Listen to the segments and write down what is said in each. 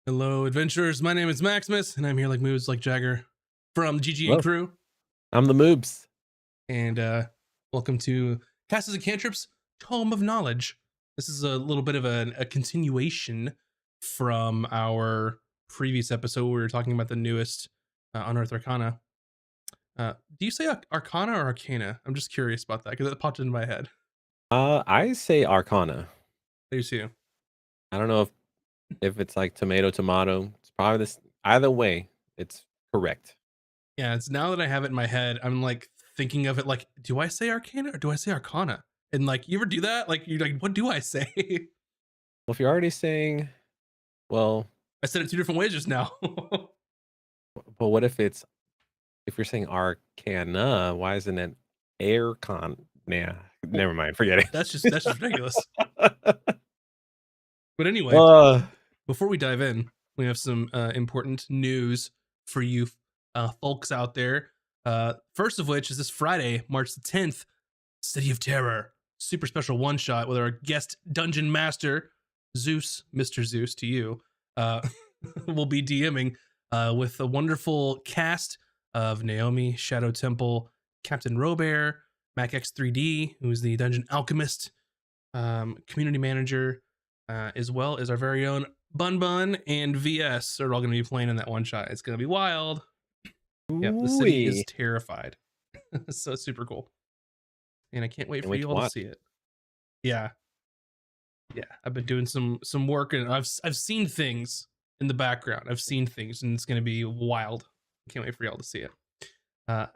Hello, adventurers. My name is Maximus, and I'm here like Moose, like Jagger from the GGA Hello, crew. I'm the Moobs. And welcome to Castles and Cantrips Tome of Knowledge. This is a little bit of a continuation from our previous episode where we were talking about the newest Unearthed Arcana. Do you say Arcana or Arcana? I'm just curious about that because it popped into my head. I say Arcana. There you see. I don't know if it's like tomato tomato. It's probably this. Either way, it's correct. Yeah, it's now that I have it in my head, I'm like thinking of it like, do I say Arcana or do I say Arcana? And like, you ever do that? Like, you're like, what do I say? Well, if you're already saying, well, I said it two different ways just now. but what if you're saying Arcana? Why isn't it Aircon? Nah, Well, never mind. Forget that's just ridiculous. it. But anyway, uh, before we dive in, we have some important news for you folks out there. First of which is this Friday, March the 10th, City of Terror, super special one shot with our guest dungeon master, Zeus, Mr. Zeus to you, uh, will be DMing with a wonderful cast of Naomi, Shadow Temple, Captain Robert, MacX3D, who's the dungeon alchemist, community manager, as well as our very own Bun Bun and VS are all going to be playing in that one shot. It's going to be wild. Yep, the city is ooh-wee. terrified. So super cool. And I can't wait Can't for wait you to all to watch. see it. Yeah. Yeah, I've been doing some work and I've seen things in the background. I've seen things and it's going to be wild. Can't wait for y'all to see it.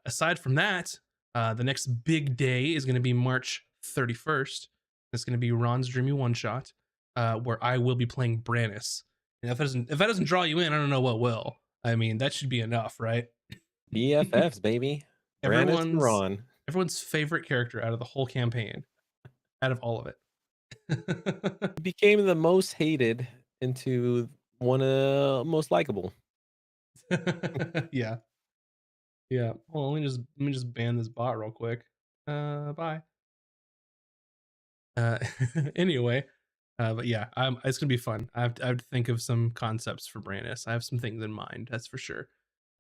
Aside from that, the next big day is going to be March 31st. It's going to be Ron's Dreamy One Shot, where I will be playing Brannis. And if that doesn't draw you in, I don't know what will. I mean, that should be enough, right? BFFs, baby. Brandis and everyone's Ron. everyone's favorite character out of the whole campaign, out of all of it. Became the most hated into one of most likable. Yeah, yeah. Well, let me just ban this bot real quick. Bye. Uh, anyway, but yeah, it's gonna be fun. I have to think of some concepts for Brandis. I have some things in mind, that's for sure.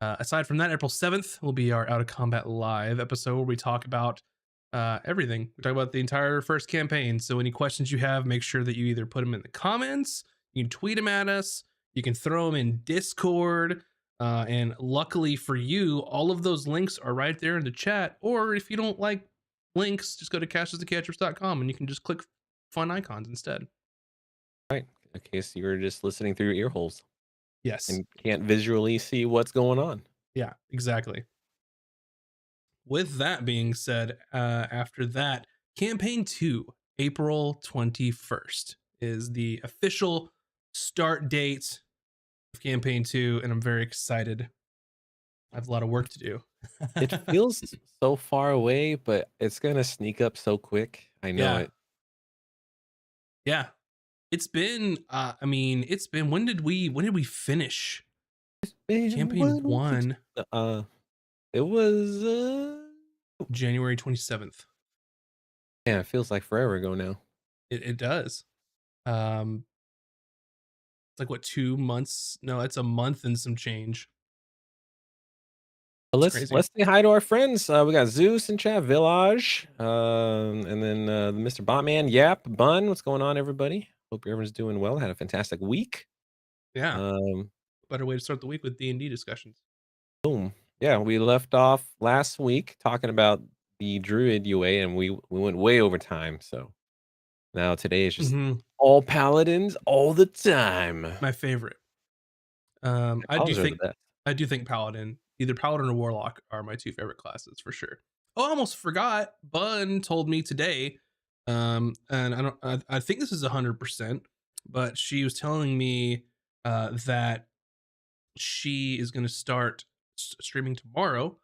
Aside from that, April 7th will be our Out of Combat Live episode where we talk about everything. We talk about the entire first campaign. So any questions you have, make sure that you either put them in the comments, you can tweet them at us, you can throw them in Discord. And luckily for you, all of those links are right there in the chat. Or if you don't like links, just go to castesandcantrips.com and you can just click fun icons instead. Right. In case you're just listening through your ear holes Yes. and can't visually see what's going on. Yeah, exactly. With that being said, after that, campaign 2, April 21st is the official start date of campaign 2, and I'm very excited. I have a lot of work to do. It feels so far away, but it's gonna sneak up so quick. I know Yeah. it. Yeah. It's been I mean, it's been when did we finish Man, campaign what was it? 1? Uh, it was January 27th. yeah, it feels like forever ago now. It does. Um it's like what, 2 months? No, it's a month and some change. But It's let's crazy. let's say hi to our friends. We got Zeus in chat, Village, and then Mr. Botman, Yap, Bun. What's going on, everybody? Hope everyone's doing well. Had a fantastic week. Yeah. Um, Better way to start the week with D&D discussions. Boom. Yeah, we left off last week talking about the Druid UA, and we went way over time. So now today is just Mhm. all paladins all the time. My favorite. I do Paladins are the think best. I do think Paladin, either Paladin or Warlock are my two favorite classes for sure. Oh, I almost forgot. Bun told me today, and I think this is 100%, but she was telling me that she is going to start streaming tomorrow.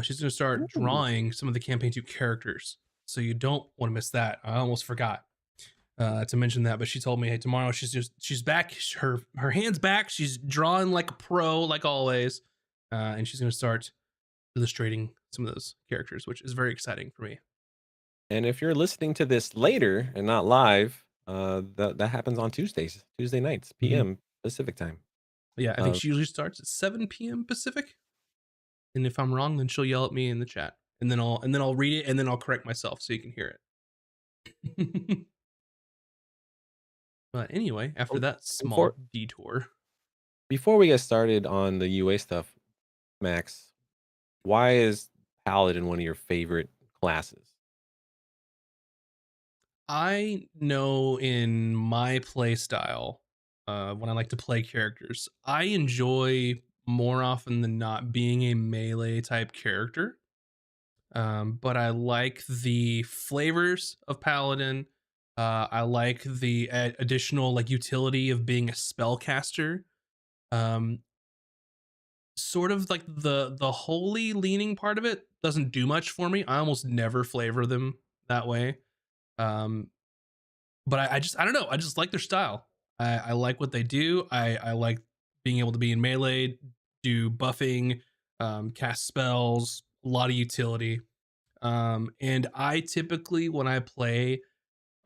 She's going to start Ooh. drawing some of the campaign 2 characters. So you don't want to miss that. I almost forgot to mention that, but she told me, hey, tomorrow she's back, her hands back, she's drawing like a pro, like always, and she's going to start illustrating some of those characters, which is very exciting for me. And if you're listening to this later and not live, that happens on Tuesdays, Tuesday nights, Mhm. PM Pacific time. But yeah, I think Uh, she usually starts at 7 p.m. Pacific. And if I'm wrong, then she'll yell at me in the chat, and then I'll read it, and then I'll correct myself so you can hear it. But anyway, after um, that before small detour, before we get started on the UA stuff, Max, why is Paladin one of your favorite classes? I know in my play style, when I like to play characters, I enjoy more often than not being a melee type character. But I like the flavors of Paladin. I like the additional like utility of being a spellcaster. Um, Sort of like the holy leaning part of it doesn't do much for me. I almost never flavor them that way. Um, but I don't know. I just like their style. I like what they do. I like being able to be in melee, do buffing, cast spells, a lot of utility. And I typically when I play,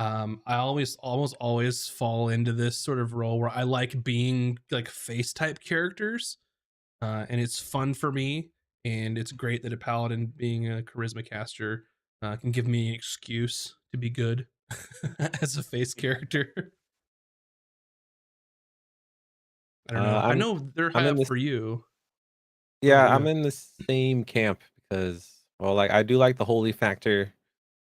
I always almost always fall into this sort of role where I like being like face type characters, and it's fun for me. And it's great that a paladin being a charisma caster can give me an excuse to be good as a face character. I don't know. I I'm know they're I'm high in up this for you. What about yeah, I'm you? in the same camp because well, like I do like the holy factor.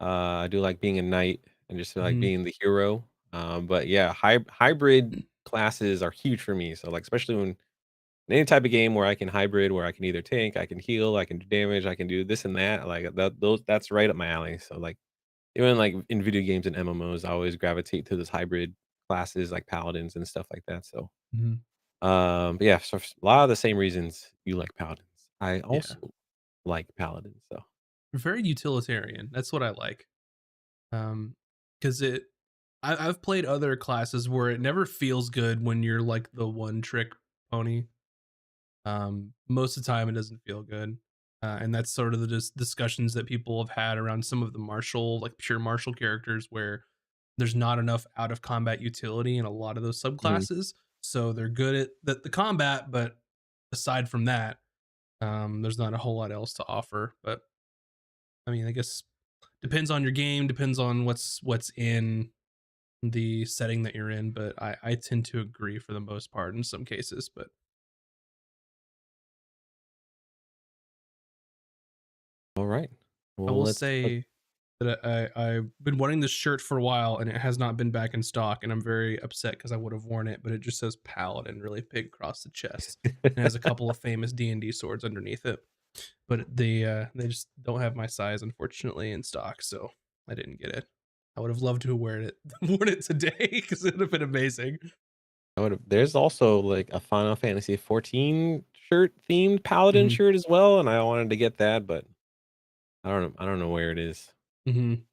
I do like being a knight and just like Hmm. being the hero. But yeah, hybrid classes are huge for me. So like especially when in any type of game where I can hybrid, where I can either tank, I can heal, I can do damage, I can do this and that. Like that's right up my alley. So like even like in video games and MMOs, I always gravitate to those hybrid classes like paladins and stuff like that. So Hmm. but yeah, so a lot of the same reasons you like paladins. I Yeah, also like paladins. So very utilitarian. That's what I like. Because I've played other classes where it never feels good when you're like the one trick pony. Most of the time, it doesn't feel good, and that's sort of the discussions that people have had around some of the martial, like pure martial characters, where there's not enough out of combat utility in a lot of those mhm. subclasses. So they're good at the combat, but aside from that, there's not a whole lot else to offer. But I mean, I guess depends on your game, depends on what's in the setting that you're in. But I tend to agree for the most part in some cases. But All right. I Well, will let's say that I've been wanting this shirt for a while and it has not been back in stock, and I'm very upset because I would have worn it, but it just says Paladin really big across the chest and has a couple of famous D&D swords underneath it. But they just don't have my size unfortunately in stock, so I didn't get it. I would have loved to have worn it today because it would have been amazing. I would there's also like a Final Fantasy 14 shirt themed paladin Hmm. shirt as well, and I wanted to get that, but I don't know where it is. Hmm.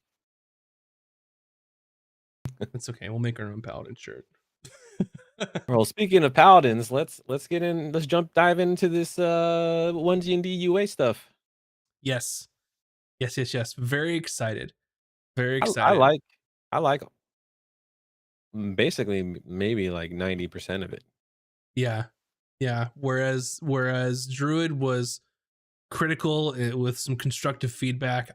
It's okay. We'll make our own Paladin shirt. Well, speaking of paladins, let's dive into this 1G&D UA stuff. Yes. Yes, yes, yes. Very excited. Very I excited. like I like basically maybe like 90% of it. Yeah. Yeah. Whereas Druid was critical with some constructive feedback.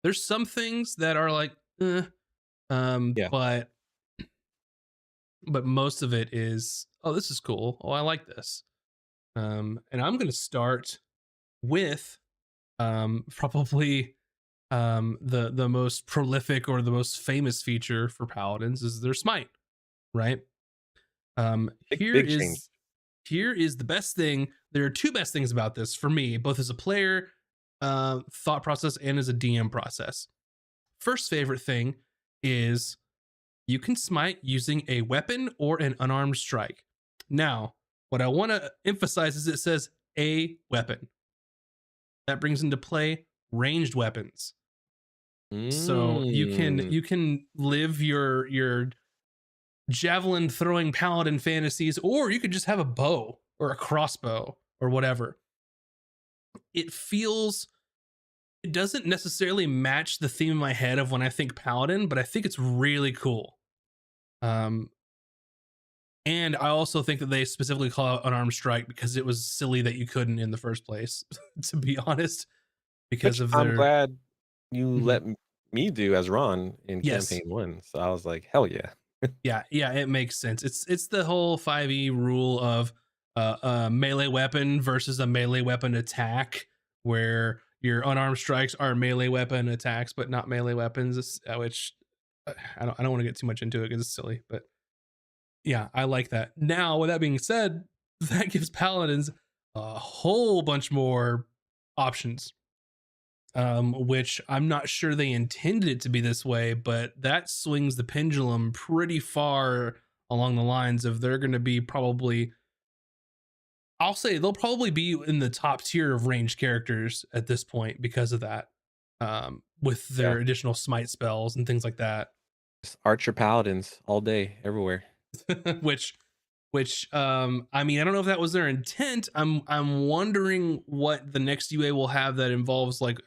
There's some things that are like, Yeah. but most of it is, oh, this is cool. Oh, I like this. And I'm gonna start with probably the most prolific or the most famous feature for paladins is their smite, right? Um, here Big change. is here is the best thing. There are two best things about this for me, both as a player thought process and as a DM process. First favorite thing is you can smite using a weapon or an unarmed strike. Now, what I want to emphasize is it says a weapon. That brings into play ranged weapons. So Mm. you can live your javelin throwing paladin fantasies, or you could just have a bow or a crossbow or whatever. It feels, it doesn't necessarily match the theme in my head of when I think paladin, but I think it's really cool. Um, And I also think that they specifically call out unarmed strike because it was silly that you couldn't in the first place, to be honest, because Which of I'm their. glad you Mhm. let me do as Ron in Yes. campaign 1. So I was like, hell yeah. Yeah, yeah, it makes sense. It's the whole 5e rule of a melee weapon versus a melee weapon attack, where your unarmed strikes are melee weapon attacks, but not melee weapons. Which I don't want to get too much into it because it's silly, but yeah, I like that. Now, with that being said, that gives paladins a whole bunch more options, which I'm not sure they intended it to be this way, but that swings the pendulum pretty far along the lines of they're going to be probably, I'll say they'll probably be in the top tier of ranged characters at this point because of that, with Yeah. their additional smite spells and things like that. Just Archer Paladins all day, everywhere. which I mean, I don't know if that was their intent. I'm wondering what the next UA will have that involves like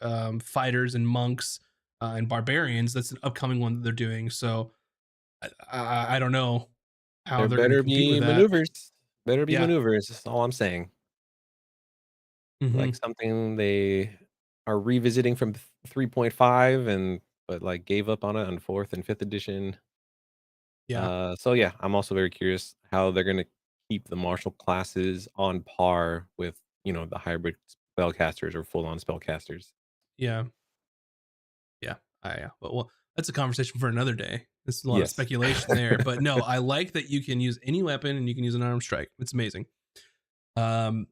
fighters and monks and barbarians. That's an upcoming one that they're doing. So I don't know how There they're going to better compete with be that. maneuvers. Better be Yeah. maneuvers. That's all I'm saying. Like Hmm. something they are revisiting from 3.5 and but like gave up on it on 4th and 5th edition. Yeah. So yeah, I'm also very curious how they're gonna keep the martial classes on par with, the hybrid spellcasters or full-on spellcasters. Yeah. Yeah. Yeah. But well, that's a conversation for another day. There's a lot of Yes. speculation there, but no, I like that you can use any weapon and you can use an arm strike. It's amazing. Um,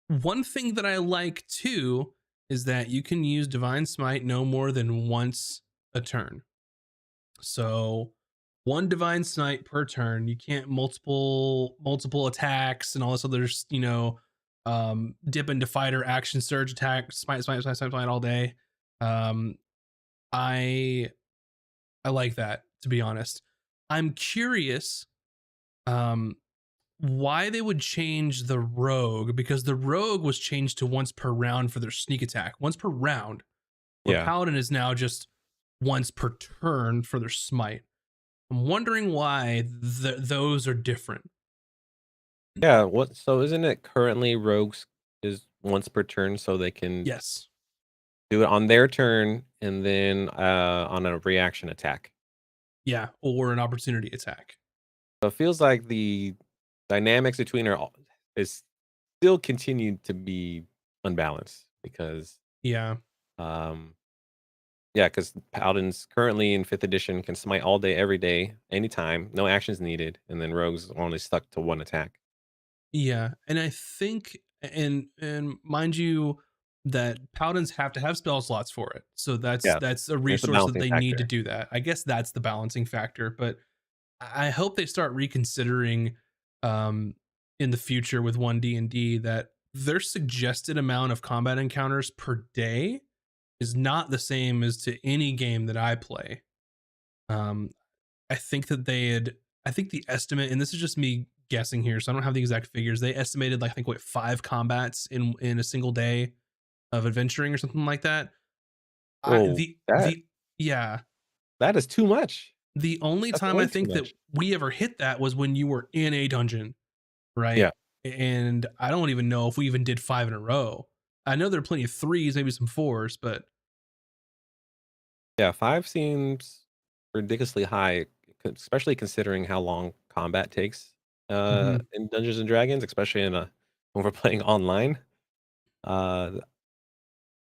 One thing that I like too is that you can use Divine Smite no more than once a turn. So one Divine Smite per turn. You can't multiple attacks and all this other, dip into fighter action surge attack, smite all day. Um, I I like that, to be honest. I'm curious um why they would change the rogue, because the rogue was changed to once per round for their sneak attack, once per round, where Yeah. paladin is now just once per turn for their smite. I'm wondering why those are different. Yeah, what so isn't it currently rogues is once per turn so they can Yes. do it on their turn and then, on a reaction attack? Yeah, or an opportunity attack. So it feels like the dynamics between are all is still continued to be unbalanced because, Yeah. um yeah, because Paladins currently in 5th edition can smite all day, every day, anytime, no actions needed, and then rogues are only stuck to 1 attack. Yeah, and I think, and mind you, that paladins have to have spell slots for it. So that's Yeah, that's a it's a resource that balancing they need to factor. do that. I guess that's the balancing factor, but I hope they start reconsidering um in the future with 1D and D that their suggested amount of combat encounters per day is not the same as to any game that I play. Um I think that they had, I think the estimate, and this is just me guessing here, so I don't have the exact figures. They estimated like I think what 5 combats in a single day of adventuring or something like that. I Whoa, the yeah, that is too much. the only That's time way I too think that much. we ever hit that was when you were in a dungeon, Yeah. right? And I don't even know if we even did 5 in a row. I know there are plenty of threes, maybe some fours, but Yeah, 5 seems ridiculously high, especially considering how long combat takes, mhm. in Dungeons& and Dragons, especially when we're playing online. Uh,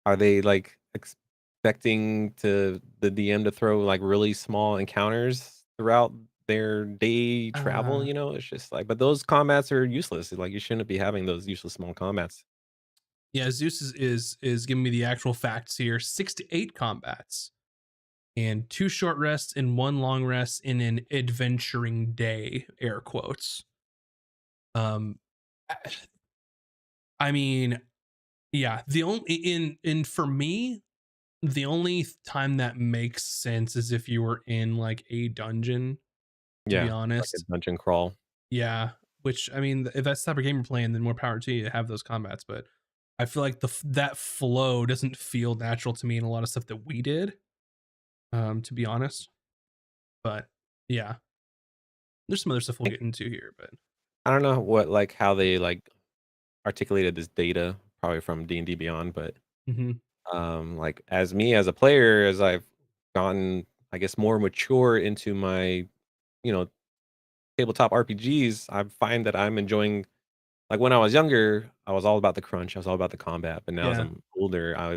are they, like, expecting the DM to throw, like, really small encounters throughout their day travel, uh It's just like but those combats are useless, like, you shouldn't be having those useless small combats. yeah, Zeus is giving me the actual facts here. 6 to 8 combats and 2 short rests and 1 long rest in an adventuring day, air quotes. Um, I mean, yeah, the only in for me, the only time that makes sense is if you were in like a dungeon, to be Yeah, like a honest. dungeon crawl. Yeah, which I mean, if that's the type of game you're playing, then more power to you to have those combats. But I feel like that flow doesn't feel natural to me in a lot of stuff that we did. To be honest, but yeah. There's some other stuff we'll think get into here, but I don't know what like how they like articulated this data probably from D&D Beyond, but mhm, like as me as a player, as I've gotten, I guess, more mature into my, you know, tabletop RPGs, I find that I'm enjoying. Like when I was younger, I was all about the crunch. I was all about the combat. But now as yeah, I'm older, I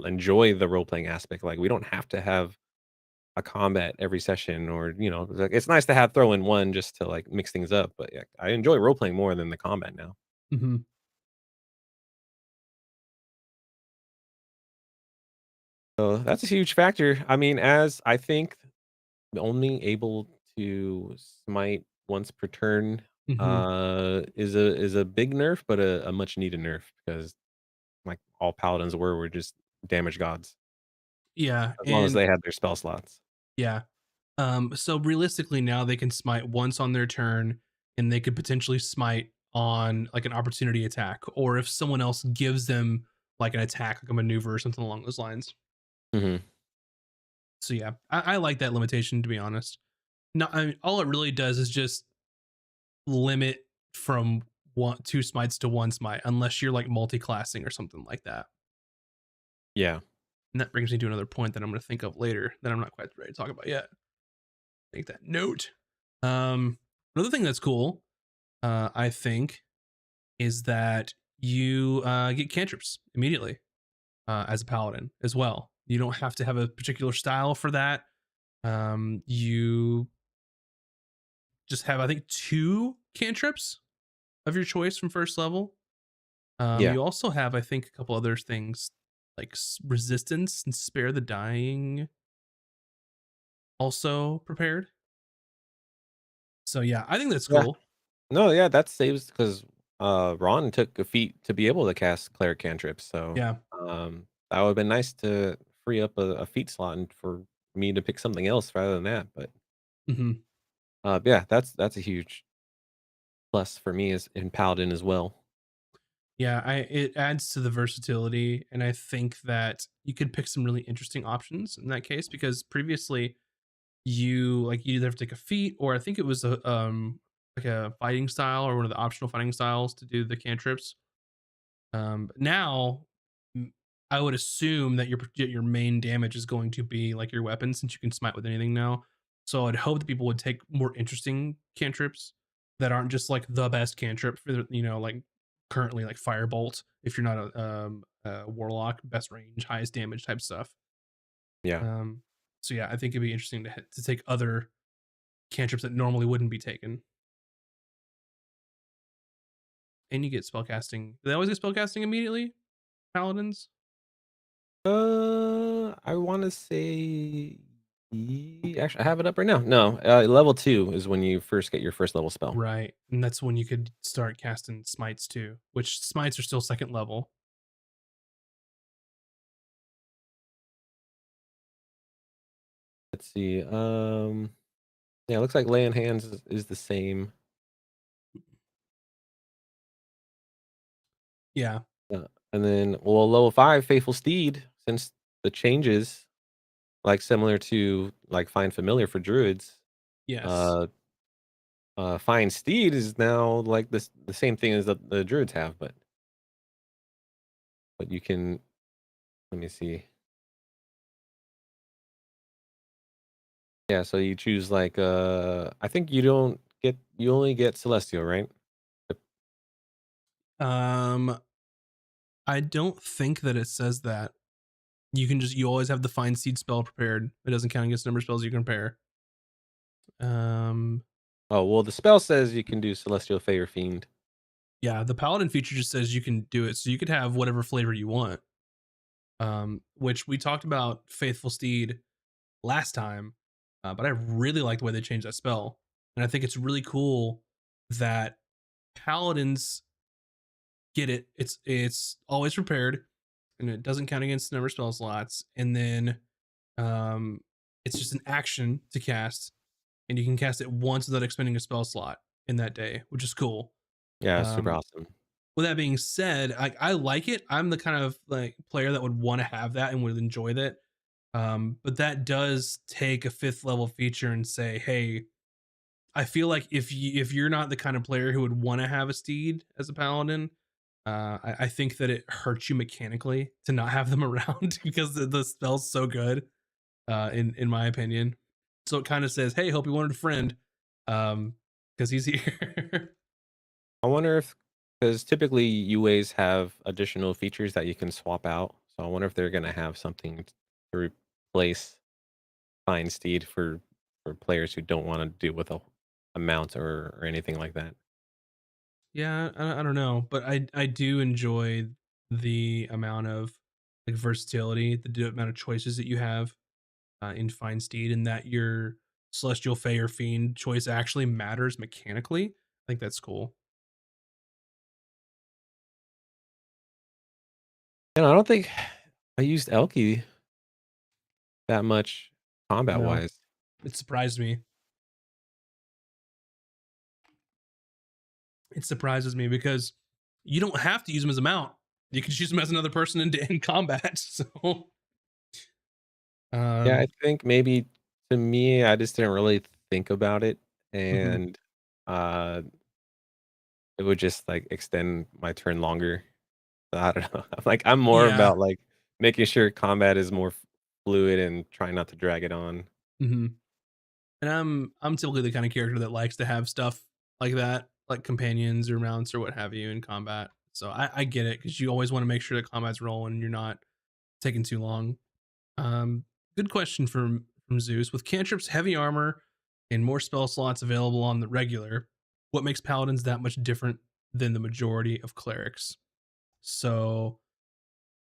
enjoy the role playing aspect. Like we don't have to have a combat every session, or like it's nice to have throw in one just to like mix things up. But yeah, I enjoy role playing more than the combat now. mhm, So that's a huge factor. I mean, as I think only able to smite once per turn mhm, is a big nerf, but a much needed nerf because like all paladins were just damage gods yeah, as long as and they had their spell slots. yeah. So realistically, now they can smite once on their turn, and they could potentially smite on like an opportunity attack, or if someone else gives them like an attack, like a maneuver or something along those lines. Hmm. So yeah, I like that limitation to be honest. No, I mean, all it really does is just limit from one two smites to one smite, unless you're like multi-classing or something like that. Yeah. And that brings me to another point that I'm going to think of later that I'm not quite ready to talk about yet. Make that note. Another thing that's cool, I think, is that you get cantrips immediately as a paladin as well. You don't have to have a particular style for that. You just have, I think, two cantrips of your choice from first level. Yeah. You also have, I think, a couple other things like resistance and spare the dying also prepared. So yeah, I think that's Yeah. cool. No, yeah, that saves because Ron took a feat to be able to cast cleric cantrips. So Yeah. that would have been nice to free up a feat slot and for me to pick something else rather than that. But Hmm. yeah, that's a huge plus for me as in Paladin as well. Yeah, I it adds to the versatility, and I think that you could pick some really interesting options in that case because previously you either have to take a feat or I think it was a like a fighting style or one of the optional fighting styles to do the cantrips. But now m- I would assume that your main damage is going to be like your weapon since you can smite with anything now. So I'd hope that people would take more interesting cantrips that aren't just like the best cantrip for like currently like firebolt if you're not a warlock, best range, highest damage type stuff. Yeah. Um, so yeah, I think it'd be interesting to take other cantrips that normally wouldn't be taken. And you get spellcasting. Do they always get spellcasting immediately? Paladins? I want to say actually I have it up right now. No, level 2 is when you first get your first level spell. Right. And that's when you could start casting smites too, which smites are still second level. Let's see. Yeah, it looks like lay on hands is the same. Yeah. And then, well, level 5, Faithful Steed, since the changes, like similar to like Find Familiar for druids, Yes. uh, Find Steed is now like the same thing as the druids have, but you can let me see. Yeah, so you choose like I think you only get Celestial, right? Yep. Um, I don't think that it says that. You always have the find seed spell prepared. It doesn't count against number of spells you can pair. Um, Oh well, the spell says you can do Celestial Favor Fiend. yeah, the paladin feature just says you can do it, so you could have whatever flavor you want. Which we talked about Faithful Steed last time, but I really like the way they changed that spell, and I think it's really cool that paladins get it. It's always prepared, and it doesn't count against the number of spell slots. And then um, it's just an action to cast, and you can cast it once without expending a spell slot in that day, which is cool. Yeah, it's super Um, awesome. with that being said, I like it. I'm the kind of like player that would want to have that and would enjoy that. But that does take a fifth level feature and say, hey, I feel like if you're not the kind of player who would want to have a steed as a paladin, I think that it hurts you mechanically to not have them around because the spell's so good. In my opinion, so it kind of says, "Hey, hope you wanted a friend," because he's here. I wonder if, because typically UAs have additional features that you can swap out. So I wonder if they're gonna have something to replace Fine Steed for players who don't want to deal with a mount or anything like that. Yeah, I don't know, but I do enjoy the amount of like versatility, amount of choices that you have in Fine Steed, and that your Celestial Fey or Fiend choice actually matters mechanically. I think that's cool. And I don't think I used Elky that much combat No, wise. it surprised me. It surprises me because you don't have to use him as a mount. You can just use him as another person in combat. So, Yeah, I um, think maybe to me, I just didn't really think about it, mhm. and uh, it would just like extend my turn longer. So I don't know. I'm more Yeah. about like making sure combat is more fluid and trying not to drag it on. Hmm. And I'm typically the kind of character that likes to have stuff like that, like companions or mounts or what have you in combat. So I get it because you always want to make sure that combat's rolling and you're not taking too long. Good question from Zeus. With cantrips, heavy armor, and more spell slots available on the regular, what makes paladins that much different than the majority of clerics? So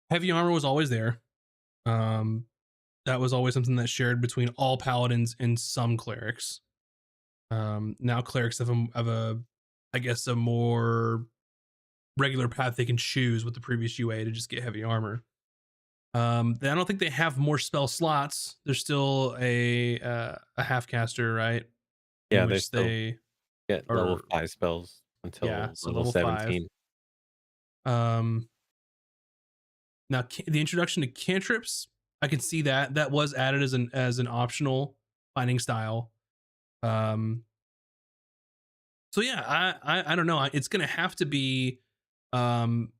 heavy armor was always there. Um, that was always something that shared between all paladins and some clerics. Now clerics have a I guess a more regular path they can choose with the previous UA to just get heavy armor. I don't think they have more spell slots. There's still a half caster, right? In Yeah, they which still they get level are 5 spells yeah, until so level level 5. 17. Um, Now the introduction to cantrips, I can see that that was added as an optional finding style. Um, so yeah, I don't know. It's gonna have to be um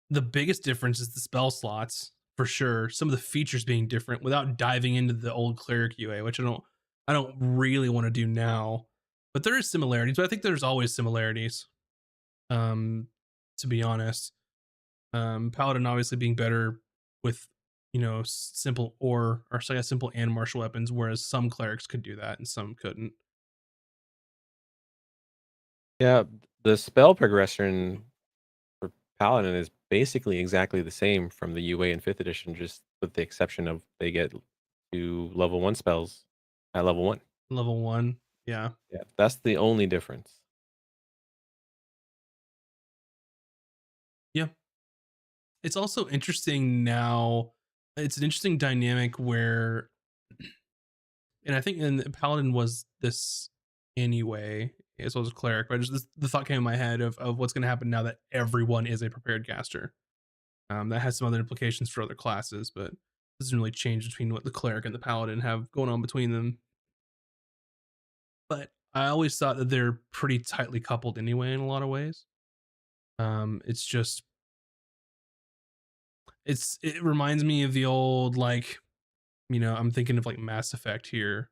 the biggest difference is the spell slots for sure. Some of the features being different without diving into the old cleric UA, which I don't really want to do now. But there is similarities, but I think there's always similarities. Um, to be honest, Paladin obviously being better with simple or so I guess simple and martial weapons, whereas some clerics could do that and some couldn't. Yeah, the spell progression for Paladin is basically exactly the same from the UA in 5th edition, just with the exception of they get to level 1 spells at level 1. Level one, yeah, Yeah, that's the only difference. yeah. It's also interesting now. It's an interesting dynamic where and I think and Paladin was this anyway, as well as a cleric. But the thought came in my head of what's going to happen now that everyone is a prepared caster. That has some other implications for other classes, but doesn't really change between what the cleric and the paladin have going on between them. But I always thought that they're pretty tightly coupled anyway in a lot of ways. It's just it reminds me of the old like I'm thinking of like Mass Effect here,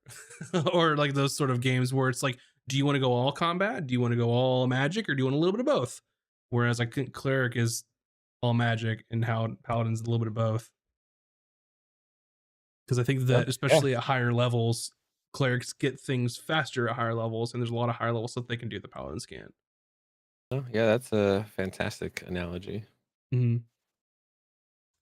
or like those sort of games where it's like, do you want to go all combat? Do you want to go all magic, or do you want a little bit of both? Whereas I think cleric is all magic, and how paladin's a little bit of both. Because I think Yeah, that yeah. especially at higher levels, clerics get things faster at higher levels, and there's a lot of higher levels that they can do the paladins can't. Oh, yeah, that's a fantastic analogy. Mhm.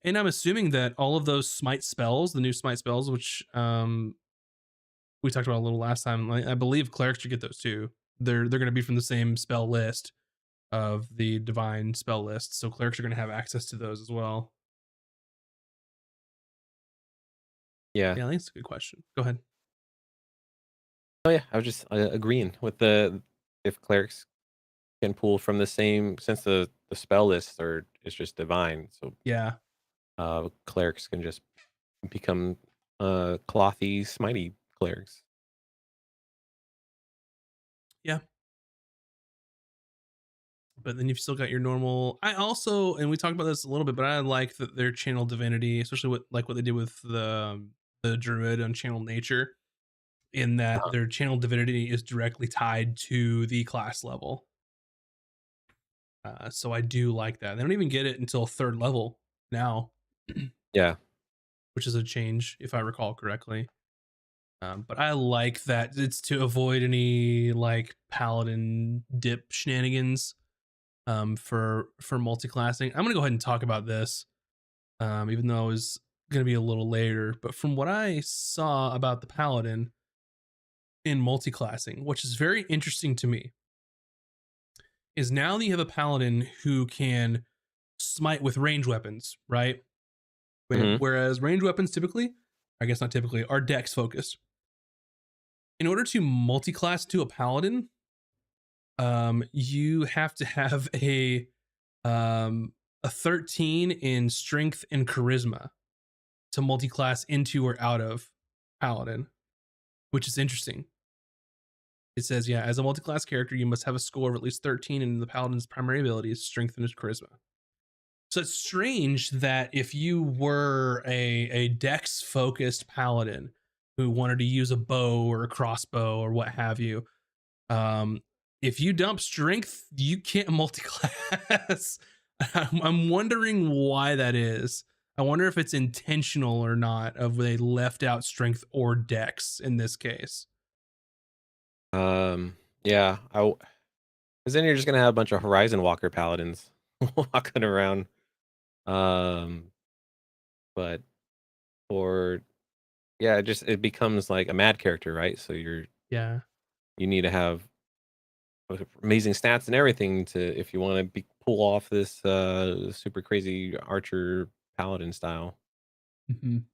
And I'm assuming that all of those smite spells, the new smite spells, which we talked about a little last time. I believe clerics should get those too. They're going to be from the same spell list of the divine spell list, so clerics are going to have access to those as well. Yeah. Yeah, I think it's a good question. Go ahead. Oh, yeah, I was just, agreeing with the if clerics can pull from the same, since the spell lists are is just divine, so, Yeah, clerics can just become, clothy, smitey clerics. Yeah, but then you've still got your normal. I also, and we talked about this a little bit, but I like that their channel divinity, especially what they did with the druid on channel nature, in that their channel divinity is directly tied to the class level. So I do like that. They don't even get it until third level now, Yeah. which is a change if I recall correctly. But I like that it's to avoid any like paladin dip shenanigans for multi-classing. I'm gonna go ahead and talk about this, even though it was gonna be a little later. But from what I saw about the paladin in multi-classing, which is very interesting to me, is now that you have a paladin who can smite with range weapons, right? Hmm. Whereas range weapons typically, I guess not typically, are dex focused. In order to multi-class to a paladin, you have to have um, a 13 in strength and charisma to multi-class into or out of paladin, which is interesting. It says, yeah, as a multi-class character, you must have a score of at least 13 in the paladin's primary abilities, strength and his charisma. So it's strange that if you were a dex focused paladin who wanted to use a bow or a crossbow or what have you, um, if you dump strength, you can't multi-class. I'm wondering why that is. I wonder if it's intentional or not, of they left out strength or dex in this case. Yeah. Because then you're just gonna have a bunch of Horizon Walker paladins walking around. Um, but or yeah, it becomes like a mad character, right? So Yeah. you need to have amazing stats and everything to if you want to pull off this super crazy archer paladin style. Mhm.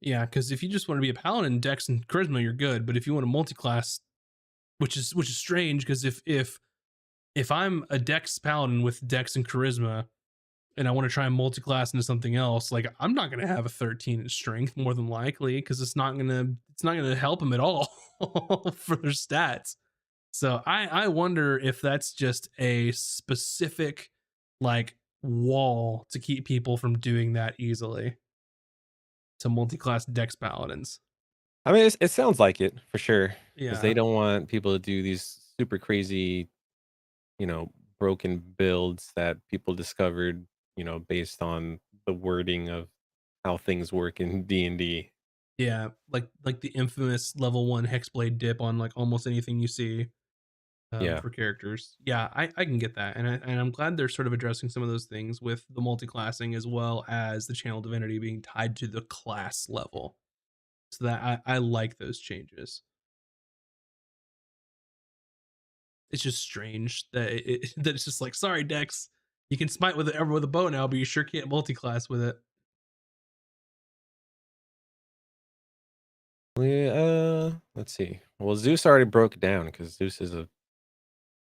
Yeah, because if you just want to be a paladin, dex and charisma, you're good. But if you want to multi-class, which is strange, because if I'm a dex paladin with dex and charisma, and I want to try and multi-class into something else, like I'm not gonna have a 13 in strength more than likely, because it's not gonna help them at all for their stats. So I wonder if that's just a specific like wall to keep people from doing that easily to multi-class dex paladins. I mean, it sounds like it for sure because they Yeah. don't want people to do these super crazy, you know, broken builds that people discovered, based on the wording of how things work in D&D. Yeah, like the infamous level 1 hexblade dip on like almost anything you see Yeah. for characters. Yeah, I can get that, and I'm glad they're sort of addressing some of those things with the multi-classing as well as the channel divinity being tied to the class level. So that I like those changes. It's just strange that that it's just like, sorry, Dex, you can smite with a bow now, but you sure can't multi-class with it. Let's see. Well, Zeus already broke it down because Zeus is a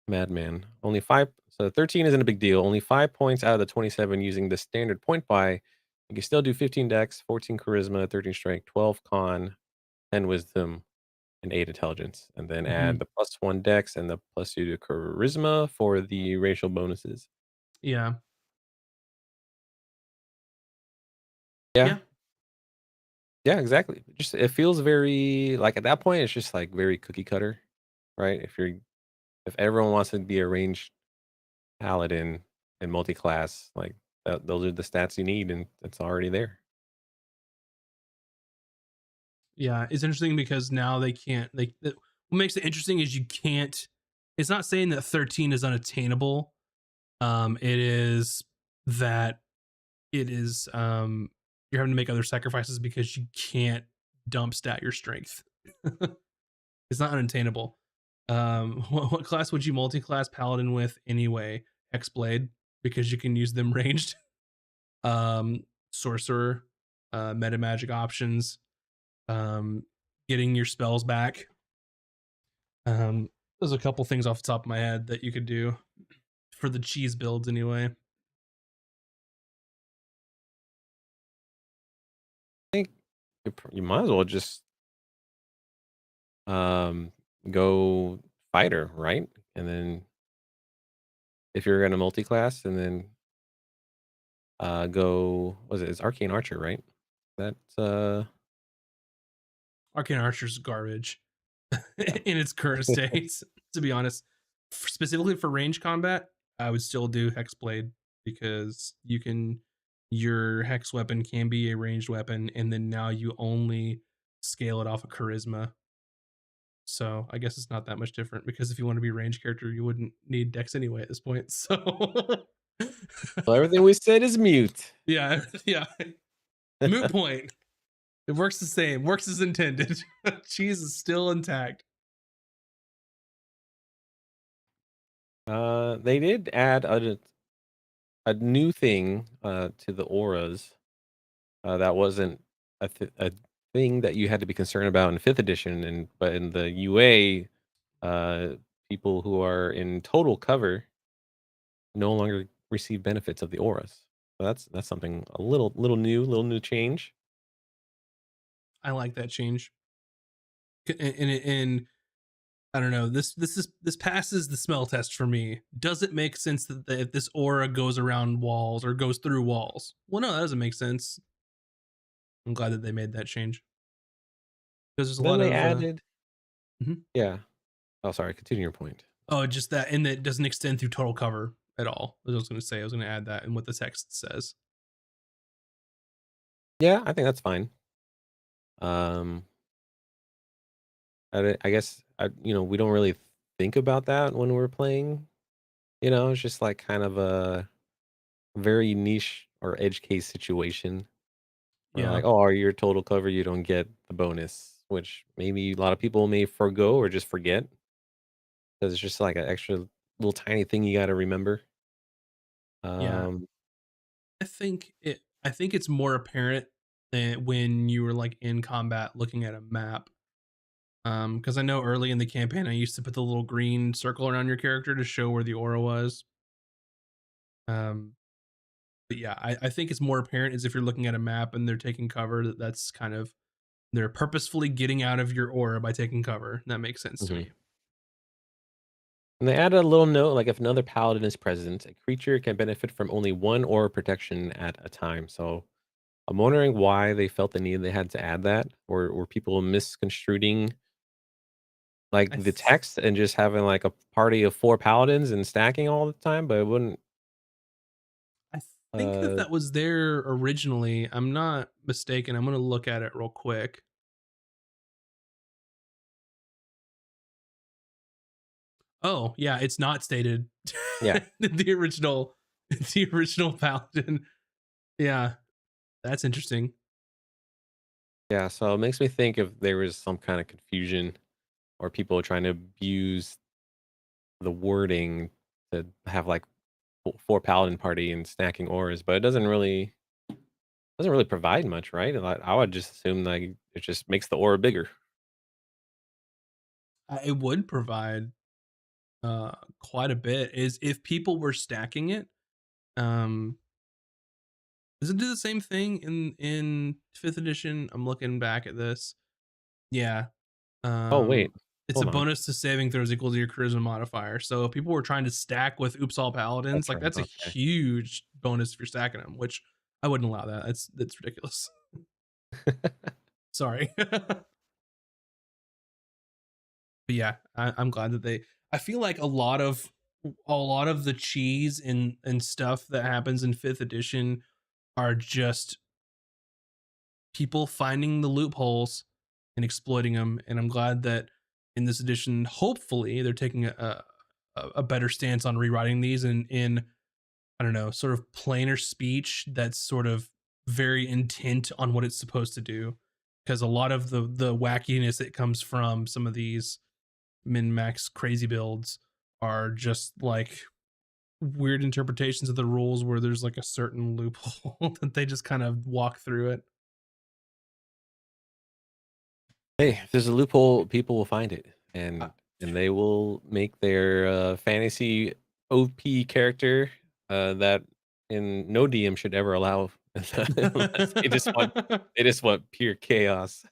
madman. Only five, so 13 isn't a big deal. Only 5 points out of the 27 using the standard point buy. You can still do 15 dex, 14 charisma, 13 strength, 12 con, 10 wisdom, and 8 intelligence. And then add Mhm. the +1 dex and the +2 to charisma for the racial bonuses. Yeah. Yeah. Yeah. Yeah, exactly. Just it feels very like at that point, it's just like very cookie cutter, right? If everyone wants to be a ranged paladin and multi-class, like those are the stats you need, and it's already there. Yeah, it's interesting because now they can't what makes it interesting is you can't, it's not saying that 13 is unattainable. It is that it is you're having to make other sacrifices because you can't dump stat your strength. It's not unattainable. What class would you multi-class paladin with anyway? Hexblade, because you can use them ranged. Sorcerer, meta magic options, um, getting your spells back. There's a couple things off the top of my head that you could do for the cheese builds anyway. I think you might as well just um, go fighter, right? And then if you're in a multi-class, and then go was it? It's arcane archer, right? That's Arcane Archer's garbage yeah. in its current state. To be honest, specifically for range combat, I would still do Hexblade because your hex weapon can be a ranged weapon, and then now you only scale it off of charisma. So I guess it's not that much different because if you want to be a range character, you wouldn't need Dex anyway at this point. So So everything we said is mute. yeah, yeah. Moot point. It works the same. Works as intended. Cheese is still intact. They did add a new thing to the auras that wasn't a thing that you had to be concerned about in fifth edition, and but in the UA, uh, people who are in total cover no longer receive benefits of the auras. So that's something a little new change. I like that change. And I don't know. This passes the smell test for me. Does it make sense that if this aura goes around walls or goes through walls? Well, no, that doesn't make sense. I'm glad that they made that change because there's a Then lot they of added, mhm. yeah. Oh, sorry. Continue your point. Oh, just that, and that it doesn't extend through total cover at all. I was going to say I was going to add that in what the text says. Yeah, I think that's fine. Um, I guess we don't really think about that when we're playing. It's just like kind of a very niche or edge case situation where Yeah, like, oh, are your total cover, you don't get the bonus, which maybe a lot of people may forgo or just forget because it's just like an extra little tiny thing you got to remember. yeah. Um, I think it's more apparent than when you were like in combat looking at a map. Because I know early in the campaign I used to put the little green circle around your character to show where the aura was. Um, but yeah, I think it's more apparent as if you're looking at a map and they're taking cover. That's kind of they're purposefully getting out of your aura by taking cover. That makes sense to mhm. me. And they added a little note like if another paladin is present, a creature can benefit from only one aura protection at a time. So I'm wondering why they felt the need they had to add that, or were people misconstruing like I the th- text and just having like a party of four paladins and stacking all the time, but it wouldn't. I think that Uh, that was there originally. I'm not mistaken. I'm gonna look at it real quick. Oh yeah, it's not stated. yeah, the original, the original paladin. Yeah, that's interesting. yeah. So it makes me think if there was some kind of confusion or people trying to abuse the wording to have like four paladin party and stacking auras, but it doesn't really provide much, right? Like, I would just assume like it just makes the aura bigger. It would provide quite a bit. Is if people were stacking it. Um, does it do the same thing in fifth edition? I'm looking back at this. Yeah. Oh wait, It's a hold on. bonus to saving throws equal to your charisma modifier. So if people were trying to stack with Oops All Paladins, That's like right. that's a Okay. huge bonus if you're stacking them, which I wouldn't allow that. That's ridiculous. Sorry. But yeah, I'm glad that they I feel like a lot of the cheese and stuff that happens in fifth edition are just people finding the loopholes and exploiting them. And I'm glad that in this edition, hopefully, they're taking a better stance on rewriting these in I don't know, sort of plainer speech that's sort of very intent on what it's supposed to do. Because a lot of the wackiness that comes from some of these min max crazy builds are just like weird interpretations of the rules where there's like a certain loophole that they just kind of walk through it. Hey, if there's a loophole, people will find it, Uh, and they will make their fantasy OP character that in no DM should ever allow unless they just want pure chaos.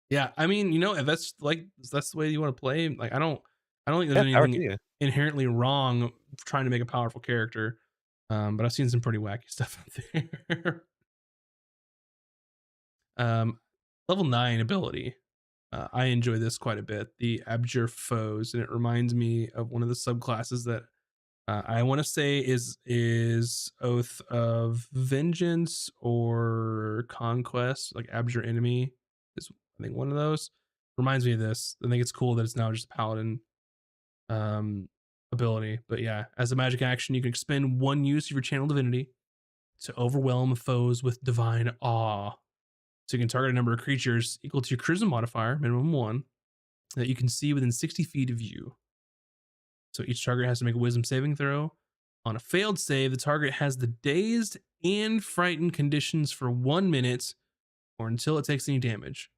Yeah, I mean, if that's the way you want to play, like I don't think there's Yeah, power to anything you. inherently wrong trying to make a powerful character. But I've seen some pretty wacky stuff out there. um, level 9 ability. I enjoy this quite a bit. The Abjure Foes, and it reminds me of one of the subclasses that I want to say is Oath of Vengeance or Conquest, like Abjure Enemy is I think one of those. Reminds me of this. I think it's cool that it's now just a paladin um ability. But yeah, as a magic action, you can expend one use of your channel divinity to overwhelm foes with divine awe. So you can target a number of creatures equal to your charisma modifier, minimum one, that you can see within 60 feet of you. So each target has to make a wisdom saving throw. On a failed save, the target has the dazed and frightened conditions for 1 minute or until it takes any damage.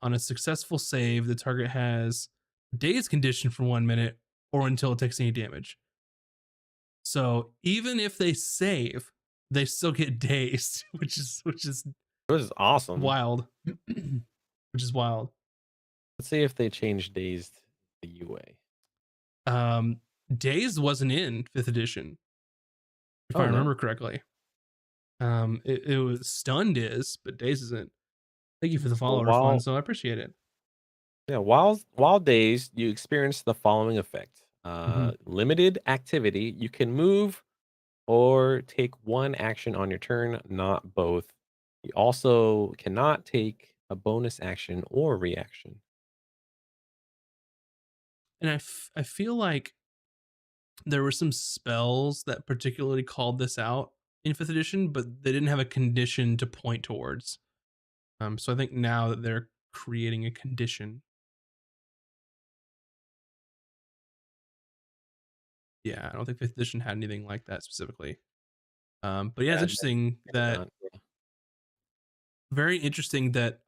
On a successful save, the target has dazed condition for 1 minute or until it takes any damage. So even if they save, they still get dazed, which is This is awesome. wild. Which is wild. Let's see if they change days to the UA. Um, Dazed wasn't in fifth edition, if I Oh, no? remember correctly. It was Stunned is, but Days isn't. Thank you for the Well, follow, while Rafonso. I appreciate it. yeah, while dazed, you experience the following effect. Hmm. Limited activity. You can move or take one action on your turn, not both. You also cannot take a bonus action or reaction. And I feel like there were some spells that particularly called this out in fifth edition, but they didn't have a condition to point towards. So I think now that they're creating a condition, yeah, I don't think fifth edition had anything like that specifically. But yeah, it's Yeah, interesting maybe that not. Yeah. very interesting that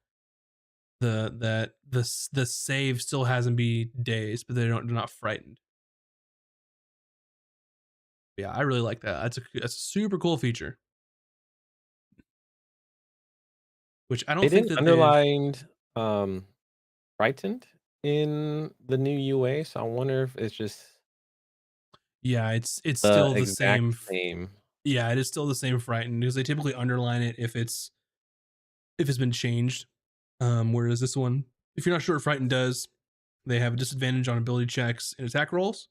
the save still hasn't be dazed, but they're not frightened. Yeah, I really like that. That's a super cool feature, which I They don't think didn't that they've. underline um, frightened in the new UA, so I wonder if it's just Yeah, it's the still the exact same. same. Yeah, it is still the same frightened because they typically underline it if it's been changed. Whereas this one, if you're not sure what frightened does, they have a disadvantage on ability checks and attack rolls.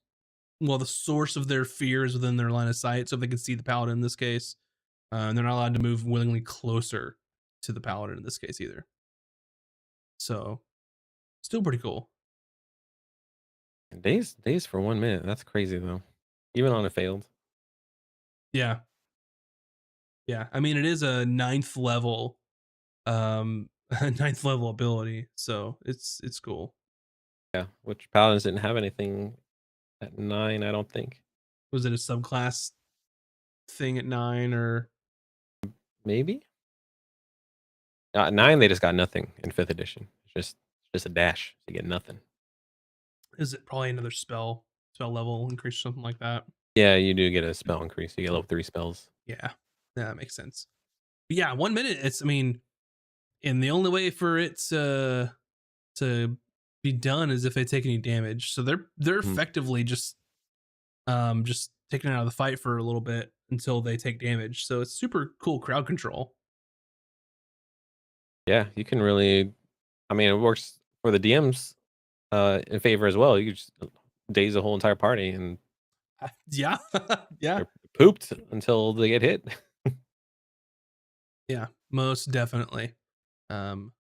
Well, the source of their fear is within their line of sight, so if they can see the paladin in this case, they're not allowed to move willingly closer to the paladin in this case either. So, still pretty cool. Days for 1 minute. That's crazy though. Even on a failed. Yeah, yeah. I mean, it is a ninth level, ninth level ability, so it's cool. Yeah, which paladins didn't have anything at 9, I don't think. Was it a subclass thing at 9, or Maybe? 9, they just got nothing in 5th edition. It's just a dash. You get nothing. is it probably another spell level increase or something like that? Yeah, you do get a spell increase. You get level 3 spells. Yeah, yeah, that makes sense. But yeah, 1 minute. It's I mean, and the only way for it to be done is if they take any damage. So they're Mhm. effectively just taken out of the fight for a little bit until they take damage. So it's super cool crowd control. Yeah, you can really I mean, it works for the DMs, in favor as well. You just daze the whole entire party, and Yeah, yeah, they're pooped until they get hit. yeah, most definitely. Um,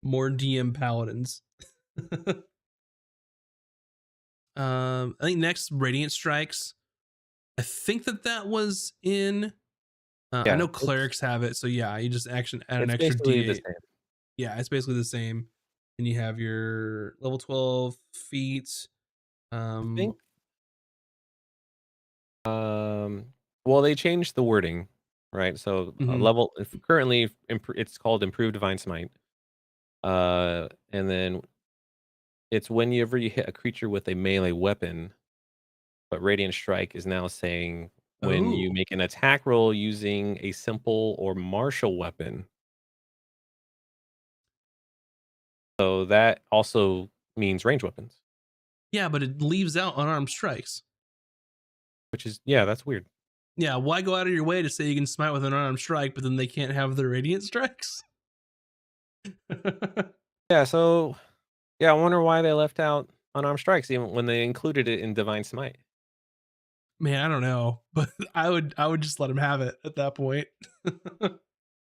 More DM paladins. I think next Radiant Strikes. I think that was in. I Yeah, know clerics have it, so yeah, you just action add an it's extra basically the D8. same. Yeah, it's basically the same. And you have your level 12 feats. I Um, think, um well, they changed the wording, right? So, mhm. level if currently it's called Improved Divine Smite, and then it's whenever you hit a creature with a melee weapon, but Radiant Strike is now saying when you Oh, make an attack roll using a simple or martial weapon. So that also means range weapons, Yeah, but it leaves out unarmed strikes. which is yeah, that's weird. Yeah, why go out of your way to say you can smite with an unarmed strike, but then they can't have their radiant strikes? Yeah, so yeah, I wonder why they left out unarmed strikes even when they included it in Divine Smite. Man, I don't know, but I would just let him have it at that point.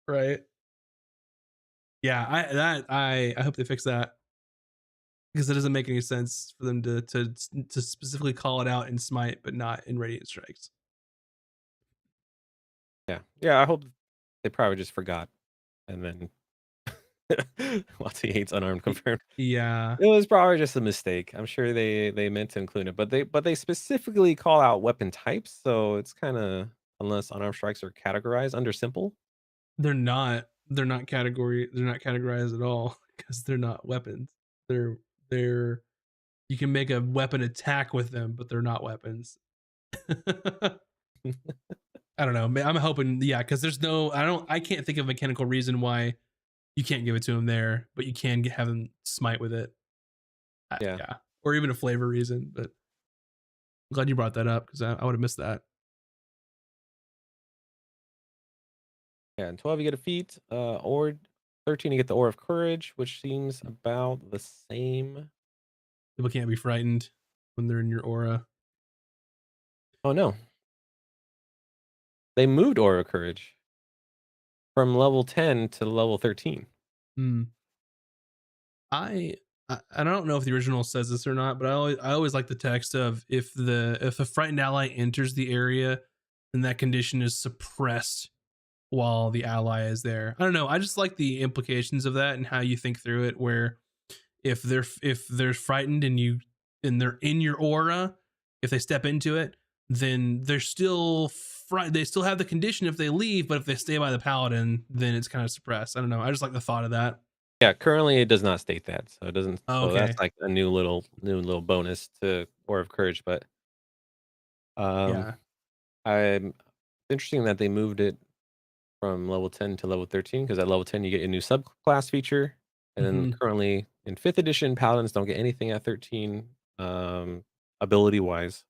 Right? Yeah, I hope they fix that because it doesn't make any sense for them to specifically call it out in Smite, but not in Radiant Strikes. Yeah. Yeah, I hope they probably just forgot and then lots of hates unarmed confirmed. Yeah, It was probably just a mistake. I'm sure they meant to include it, but they specifically call out weapon types, so it's kinda unless unarmed strikes are categorized under simple. they're not categorized at all because they're not weapons. They're you can make a weapon attack with them, but they're not weapons. I don't know. I'm hoping, yeah, because I can't think of a mechanical reason why you can't give it to him there, but you can have him smite with it. Yeah. Yeah, or even a flavor reason. But I'm glad you brought that up because I would have missed that. Yeah, and 12 you get a feat, or 13 you get the Ore of Courage, which seems about the same. People can't be frightened when they're in your aura. Oh, no. They moved Ore of Courage from level 10 to level 13. Hmm. I I don't know if the original says this or not, but I always like the text of if a frightened ally enters the area, then that condition is suppressed while the ally is there. I don't know. I just like the implications of that and how you think through it. Where if they're frightened and they're in your aura, if they step into it, then they're still they still have the condition if they leave, but if they stay by the paladin, then it's kind of suppressed. I don't know. I just like the thought of that. Yeah, currently it does not state that, so it doesn't Oh, so that's okay. like a new little bonus to Ore of Courage, but, um, Yeah. I'm interesting that they moved it from level 10 to level 13 because at level 10 you get a new subclass feature, and then Hmm. currently in 5th edition, paladins don't get anything at 13, ability-wise.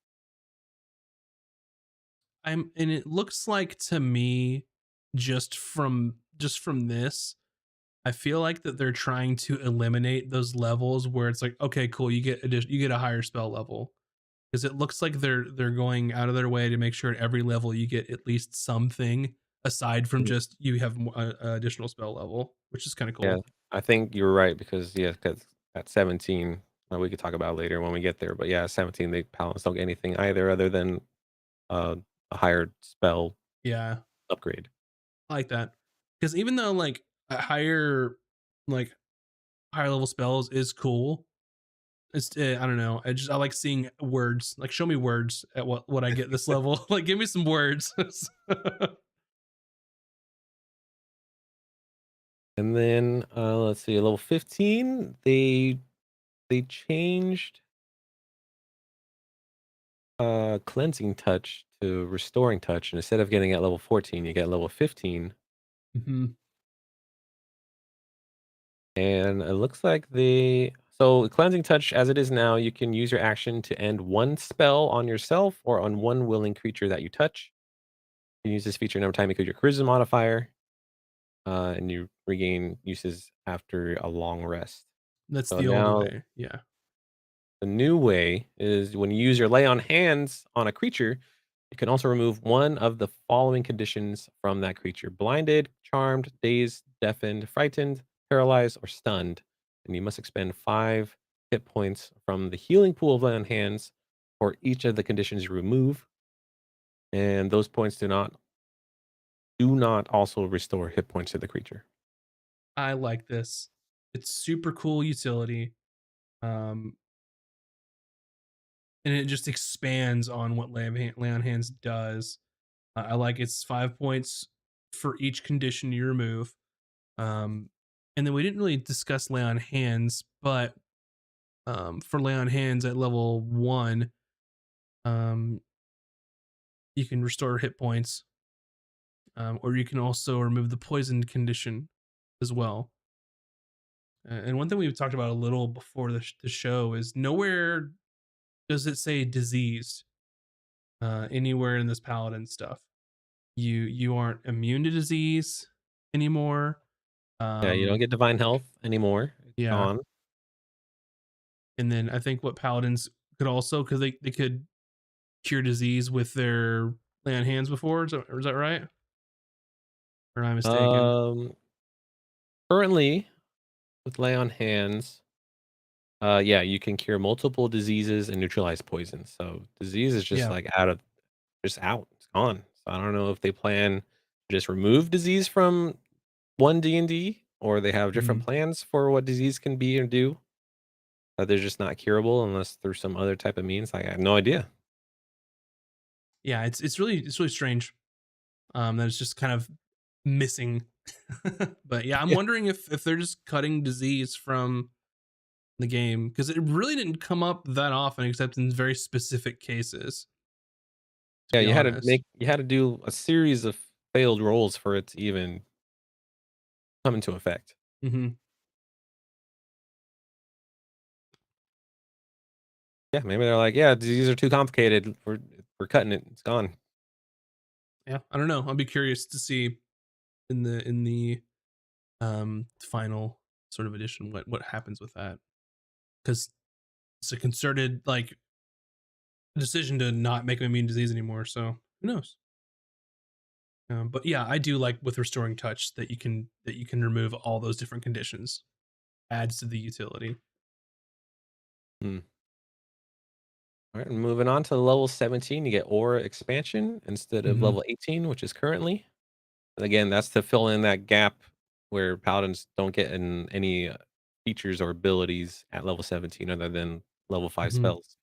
And it looks like to me, just from this, I feel like that they're trying to eliminate those levels where it's like, okay, cool, you get a higher spell level. Because it looks like they're going out of their way to make sure at every level you get at least something aside from Mhm. just you have additional spell level, which is kind of Yeah, cool. I think you're right because, yeah, because at 17, we could talk about it later when we get there, but yeah, 17, the paladins don't get anything either other than, uh, a higher spell Yeah, upgrade. I like that. Because even though like a like higher level spells is cool, it's I don't know. I like seeing words. Like show me words at what I get this level. Like give me some words. And then, let's see, level 15, they changed, cleansing touch to restoring touch, and instead of getting at level 14, you get level 15, Hmm. and it looks like so cleansing touch as it is now, you can use your action to end one spell on yourself or on one willing creature that you touch. You can use this feature every time you include your charisma modifier, and you regain uses after a long rest. That's So the old now way. Yeah. the new way is when you use your lay on hands on a creature, you can also remove one of the following conditions from that creature: blinded, charmed, dazed, deafened, frightened, paralyzed, or stunned. And you must expend 5 hit points from the healing pool of lay on hands for each of the conditions you remove. And those points do not also restore hit points to the creature. I like this. It's super cool utility. Um, and it just expands on what lay on hands does. I like it's 5 points for each condition you remove. Um, and then we didn't really discuss lay on hands, but for lay on hands at level 1, um, you can restore hit points, or you can also remove the poison condition as well. And one thing we've talked about a little before the show is nowhere does it say disease anywhere in this paladin stuff. You aren't immune to disease anymore. Yeah, you don't Um, get divine health anymore. It's yeah, gone. and then I think what paladins could also because they could cure disease with their lay on hands before. Is that right? Or am I mistaken? Um, Currently with lay on hands, yeah, you can cure multiple diseases and neutralize poison. So disease is just Yeah. like just out. It's gone. So I don't know if they plan to just remove disease from one D&D or they have different Mhm. plans for what disease can be or do. That they're just not curable unless through some other type of means. I have no idea. Yeah, it's really strange. That it's just kind of missing. But yeah, I'm Yeah. wondering if they're just cutting disease from the game because it really didn't come up that often except in very specific cases, to Yeah, be honest. you had to do a series of failed rolls for it to even come into effect. Hmm. Yeah, maybe they're like, yeah, diseases are too complicated. We're cutting it. It's gone. Yeah, I don't know. I'll be curious to see in the final sort of edition what happens with that because it's a concerted like decision to not make him immune to disease anymore. So who knows? But yeah, I do like with restoring touch that you can remove all those different conditions. Adds to the utility. Hmm. All right, and moving on to level 17, you get aura expansion instead of Hmm. level 18, which is currently. And again, that's to fill in that gap where paladins don't get in any features or abilities at level 17 other than level 5 Hmm. spells.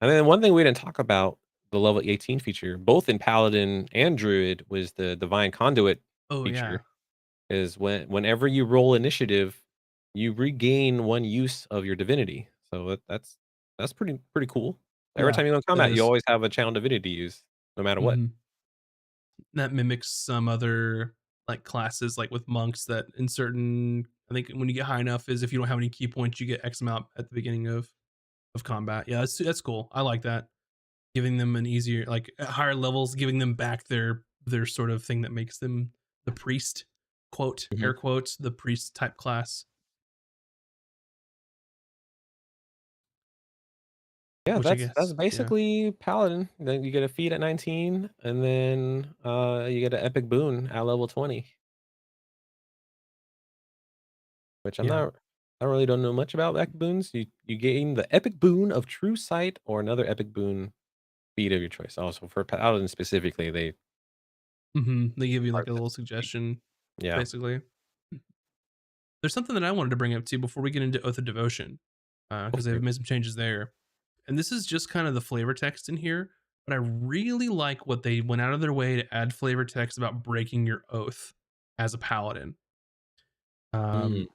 And then one thing we didn't talk about the level 18 feature, both in paladin and druid, was the divine conduit Oh yeah. feature. Is whenever you roll initiative, you regain one use of your divinity. So that's pretty cool. Every Yeah, time you go in that combat, you is. always have a channel divinity to use, no matter what. Hmm. That mimics some other like classes, like with monks, that in certain I think when you get high enough is if you don't have any key points, you get X amount at the beginning of combat. Yeah, that's cool. I like that. Giving them an easier like at higher levels, giving them back their sort of thing that makes them the priest, quote, Mhm. air quotes, the priest type class, Yeah, which I that's guess, yeah. basically paladin. Then you get a feat at 19, and then you get an epic boon at level 20, which Yeah. I really don't know much about epic boons. You gain the epic boon of true sight or another epic boon feat of your choice. Also for paladin specifically, they Mhm. They give you are like a little specific. suggestion, Yeah. basically. There's something that I wanted to bring up too before we get into Oath of Devotion, Go because for they've it. made some changes there. And this is just kind of the flavor text in here, but I really like what they went out of their way to add flavor text about breaking your oath as a paladin. Mm. Um,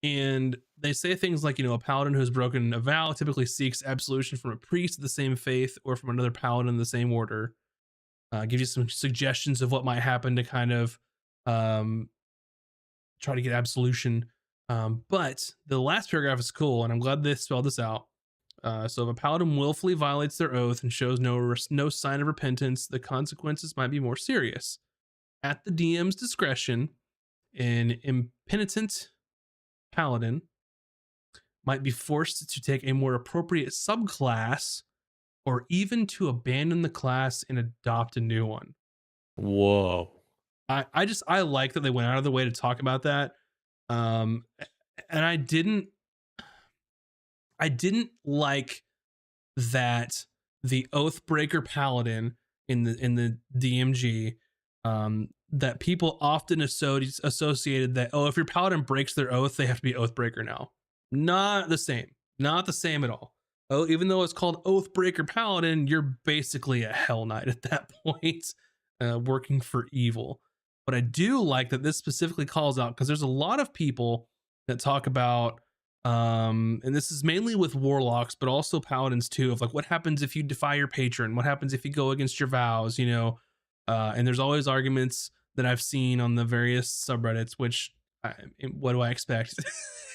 and they say things like, a paladin who has broken a vow typically seeks absolution from a priest of the same faith or from another paladin in the same order. Gives you some suggestions of what might happen to kind of um, try to get absolution. But the last paragraph is cool, and I'm glad they spelled this out. So if a paladin willfully violates their oath and shows no sign of repentance, the consequences might be more serious. At the DM's discretion, an impenitent paladin might be forced to take a more appropriate subclass or even to abandon the class and adopt a new one. Whoa. I like that they went out of the way to talk about that. And I didn't like that the Oathbreaker Paladin in the DMG, that people often associated that, oh, if your paladin breaks their oath, they have to be Oathbreaker now. Not the same. Not the same at all. Oh, even though it's called Oathbreaker Paladin, you're basically a Hell Knight at that point, working for evil. But I do like that this specifically calls out because there's a lot of people that talk about and this is mainly with warlocks but also paladins too, of like what happens if you defy your patron, what happens if you go against your vows, and there's always arguments that I've seen on the various subreddits, which what do I expect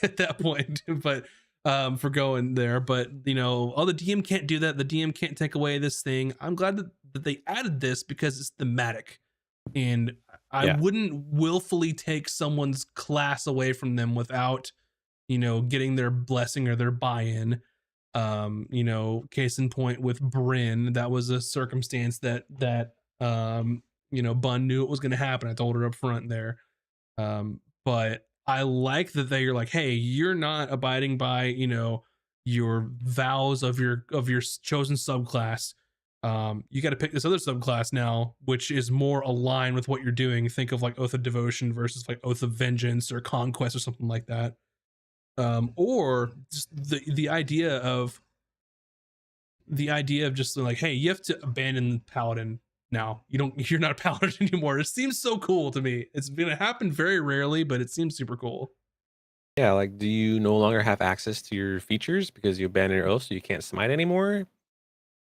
at that point? But for going there, but oh, the DM can't do that. The DM can't take away this thing. I'm glad that they added this because it's thematic, and I Yeah. wouldn't willfully take someone's class away from them without getting their blessing or their buy-in. Case in point with Bryn, that was a circumstance that Bun knew it was going to happen. I told her up front there. But I like that they're like, hey, you're not abiding by your vows of your chosen subclass. You got to pick this other subclass now, which is more aligned with what you're doing. Think of like Oath of Devotion versus like Oath of Vengeance or Conquest or something like that. Or just the idea of just like, hey, you have to abandon Paladin now. You're not a Paladin anymore. It seems so cool to me. It's gonna happen very rarely, but it seems super cool. Yeah, like, do you no longer have access to your features because you abandoned your oath, so you can't smite anymore?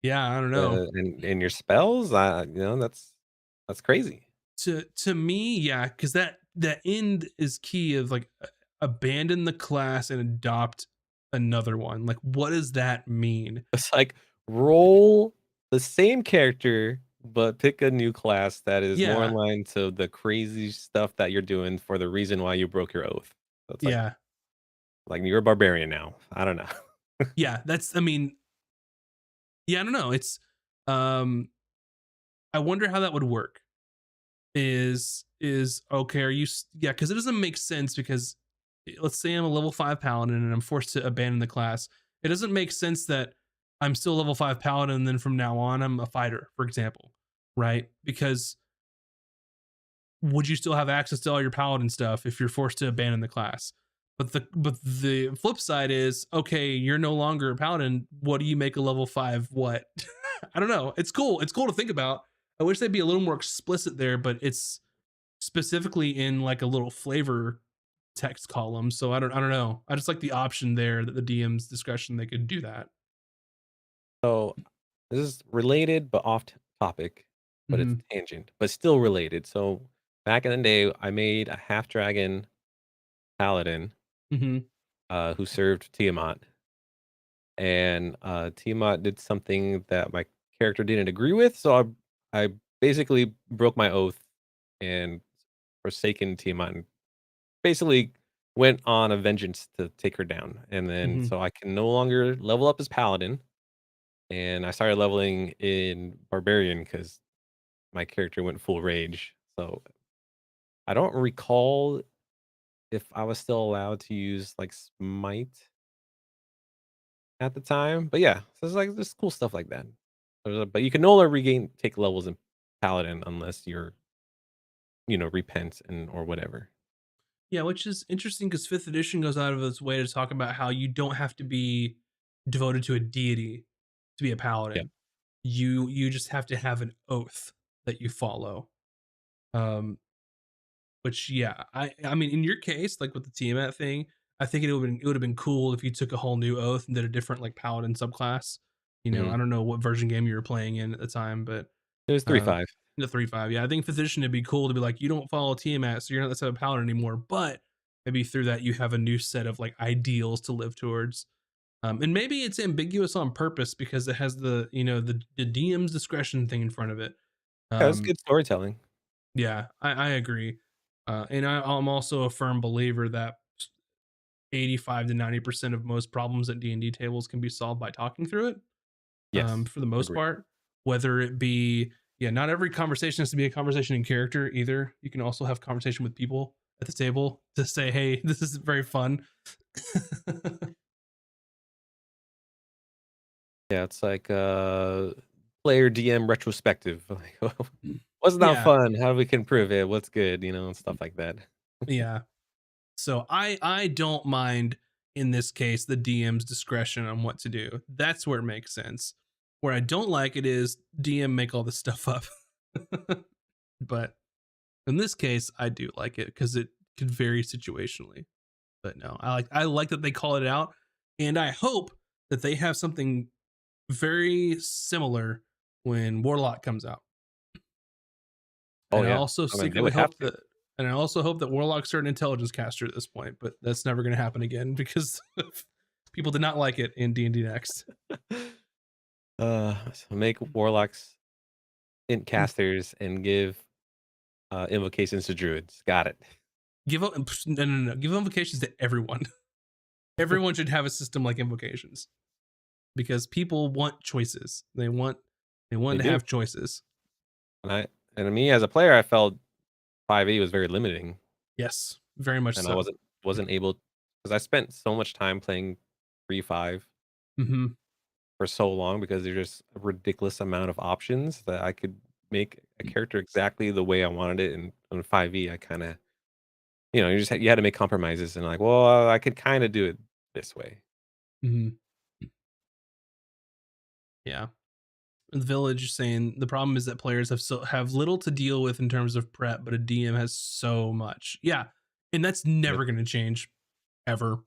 Yeah, I don't know. And your spells, that's crazy. To me, yeah, because that end is key of like abandon the class and adopt another one. Like, what does that mean? It's like roll the same character, but pick a new class that is more in Yeah, line to the crazy stuff that you're doing for the reason why you broke your oath. So it's yeah, like you're a barbarian now. I don't know. yeah. That's, I mean, yeah, I don't know. Um, I wonder how that would work. Is okay, are you yeah, because it doesn't make sense because let's say I'm a level 5 paladin and I'm forced to abandon the class. It doesn't make sense that I'm still level 5 paladin and then from now on I'm a fighter, for example, right? Because would you still have access to all your paladin stuff if you're forced to abandon the class? But the flip side is okay, you're no longer a paladin. What do you make a level 5 what? I don't know. It's cool. It's cool to think about. I wish they'd be a little more explicit there, but it's specifically in like a little flavor text column. So I don't know. I just like the option there that the DM's discretion they could do that. So this is related but off topic, but it's Hmm. tangent, but still related. So back in the day, I made a half dragon paladin Hmm. who served Tiamat, and Tiamat did something that my character didn't agree with. So I basically broke my oath and forsaken Tiamat, and basically went on a vengeance to take her down. And then Hmm. so I can no longer level up as paladin, and I started leveling in barbarian because my character went full rage. So I don't recall if I was still allowed to use like smite at the time, but yeah, so it's like there's cool stuff like that. But you can no longer take levels in paladin unless you're repent and or whatever. Yeah, which is interesting because fifth edition goes out of its way to talk about how you don't have to be devoted to a deity to be a Yeah. paladin. You just have to have an oath that you follow. Um, Which yeah, I mean in your case, like with the Tiamat thing, I think it would have been cool if you took a whole new oath and did a different like paladin subclass. Hmm. I don't know what version game you were playing in at the time, but It was three uh five. the 3.5. Yeah, I think fifth edition it'd be cool to be like, you don't follow Tiamat, so you're not the type of paladin anymore. But maybe through that you have a new set of like ideals to live towards. And maybe it's ambiguous on purpose because it has the DM's discretion thing in front of it. Yeah, it's Um, good storytelling. yeah, I agree. And I'm also a firm believer that 85 to 90% of most problems at D&D tables can be solved by talking through it. Yes, For the most agree. part, whether it be, yeah, not every conversation has to be a conversation in character either. You can also have conversation with people at the table to say, hey, this is very fun. Yeah, it's like player DM retrospective. Like, what's not Yeah, fun? How we can improve it? What's good? And stuff like that. yeah. So I don't mind in this case the DM's discretion on what to do. That's where it makes sense. Where I don't like it is DM make all this stuff up. But in this case, I do like it because it could vary situationally. But no, I like that they call it out, and I hope that they have something very similar when Warlock comes out. Oh And I yeah, also I mean they secretly would have hope to. that. And I also hope that warlocks are an intelligence caster at this point, but that's never going to happen again because people did not like it in D&D Next. So make warlocks int casters and give invocations to druids. Got it. No. Give invocations to everyone. Everyone should have a system like invocations because people want choices. They want They to do. have choices. And me as a player, I felt 5e was very limiting, Yes, very much and I so. wasn't able because I spent so much time playing 3-5 Hmm. for so long because there's just a ridiculous amount of options that I could make a character exactly the way I wanted it. And on 5e, I kind of, you had to make compromises and like, well, I could kind of do it this way. Hmm. Yeah. The village saying the problem is that players have little to deal with in terms of prep, but a DM has so much. Yeah, and that's Yep. never going to change ever.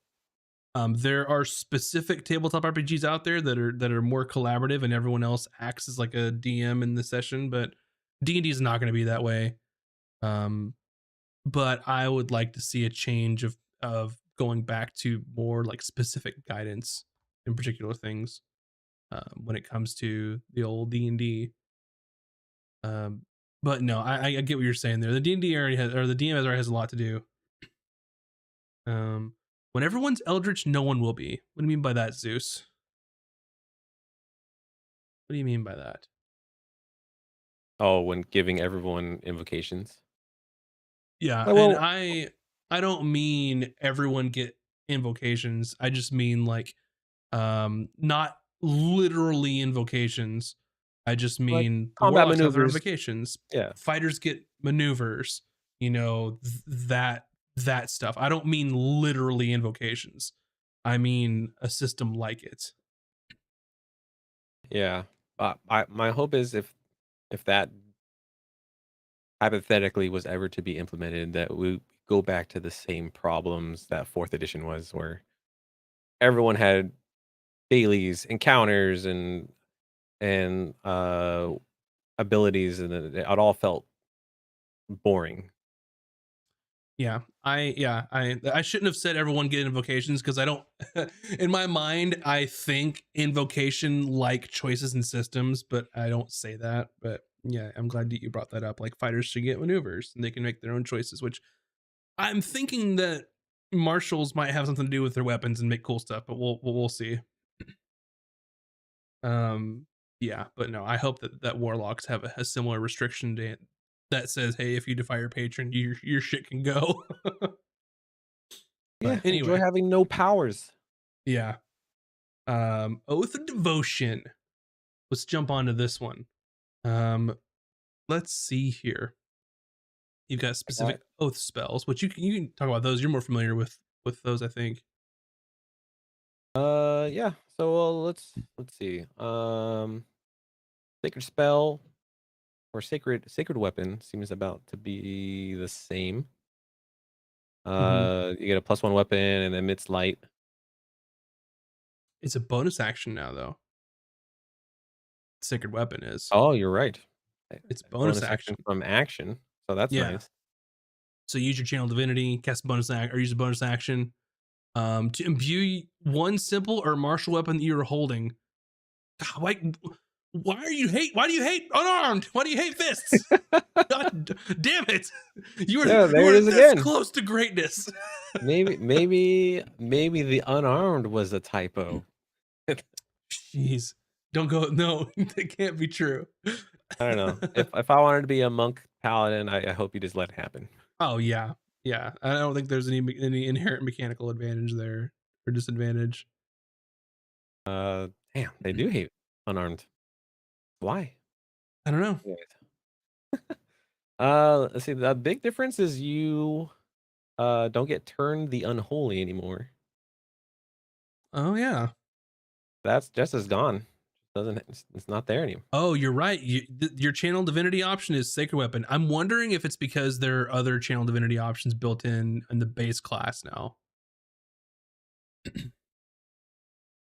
There are specific tabletop RPGs out there that are more collaborative, and everyone else acts as like a DM in the session. But D&D is not going to be that way. Um, but I would like to see a change of going back to more like specific guidance in particular things when it comes to the old D&D. Um, but no, I get what you're saying there. The D&D already has, or the DM already has a lot to do. When everyone's eldritch, no one will be. What do you mean by that, Zeus? What do you mean by that? Oh, when giving everyone invocations. Yeah, Like, and well, I don't mean everyone get invocations. I just mean like not literally invocations. I just like mean the combat warlocks have their maneuvers. invocations. Yeah. Fighters get maneuvers, that stuff. I don't mean literally invocations. I mean a system like it. Yeah. My hope is if that hypothetically was ever to be implemented, that we go back to the same problems that fourth edition was, where everyone had dailies, encounters, and abilities, and it all felt boring. I shouldn't have said everyone get invocations because I don't in my mind I think invocation like choices and systems, but I don't say that. But yeah, I'm glad that you brought that up. Like fighters should get maneuvers and they can make their own choices, which I'm thinking that marshals might have something to do with their weapons and make cool stuff, but we'll see. Um yeah, but no, I hope that warlocks have a similar restriction to that says, hey, if you defy your patron, your shit can go. Yeah, But enjoy anyway, having no powers. yeah. Oath of Devotion. Let's jump onto this one. Um, let's see here. You've got I got specific oath spells, which you can talk about those. You're more familiar with those, I think. yeah. So let's see. Sacred spell or sacred weapon seems about to be the same. Hmm. You get a +1 weapon and emits light. It's a bonus action now, though. Sacred weapon is. Oh, you're right. It's A bonus bonus action action. from action, so that's Yeah. nice. So use your channel divinity, cast a bonus act, or use a bonus action to imbue one simple or martial weapon that you're holding. God, why do you hate unarmed? Why do you hate fists? God damn it! Yeah, You there it were is this again. close to greatness. Maybe the unarmed was a typo. Jeez, don't go. No, that can't be true. I don't know. If I wanted to be a monk paladin, I hope you just let it happen. Oh yeah, yeah. I don't think there's any inherent mechanical advantage there or disadvantage. Damn, they do hate unarmed. Why? I don't know. Anyways. Let's see. The big difference is you don't get turned the unholy anymore. Oh yeah. That's just as gone. Doesn't it's not there anymore. Oh, you're right. Your channel divinity option is sacred weapon. I'm wondering if it's because there are other channel divinity options built in the base class now.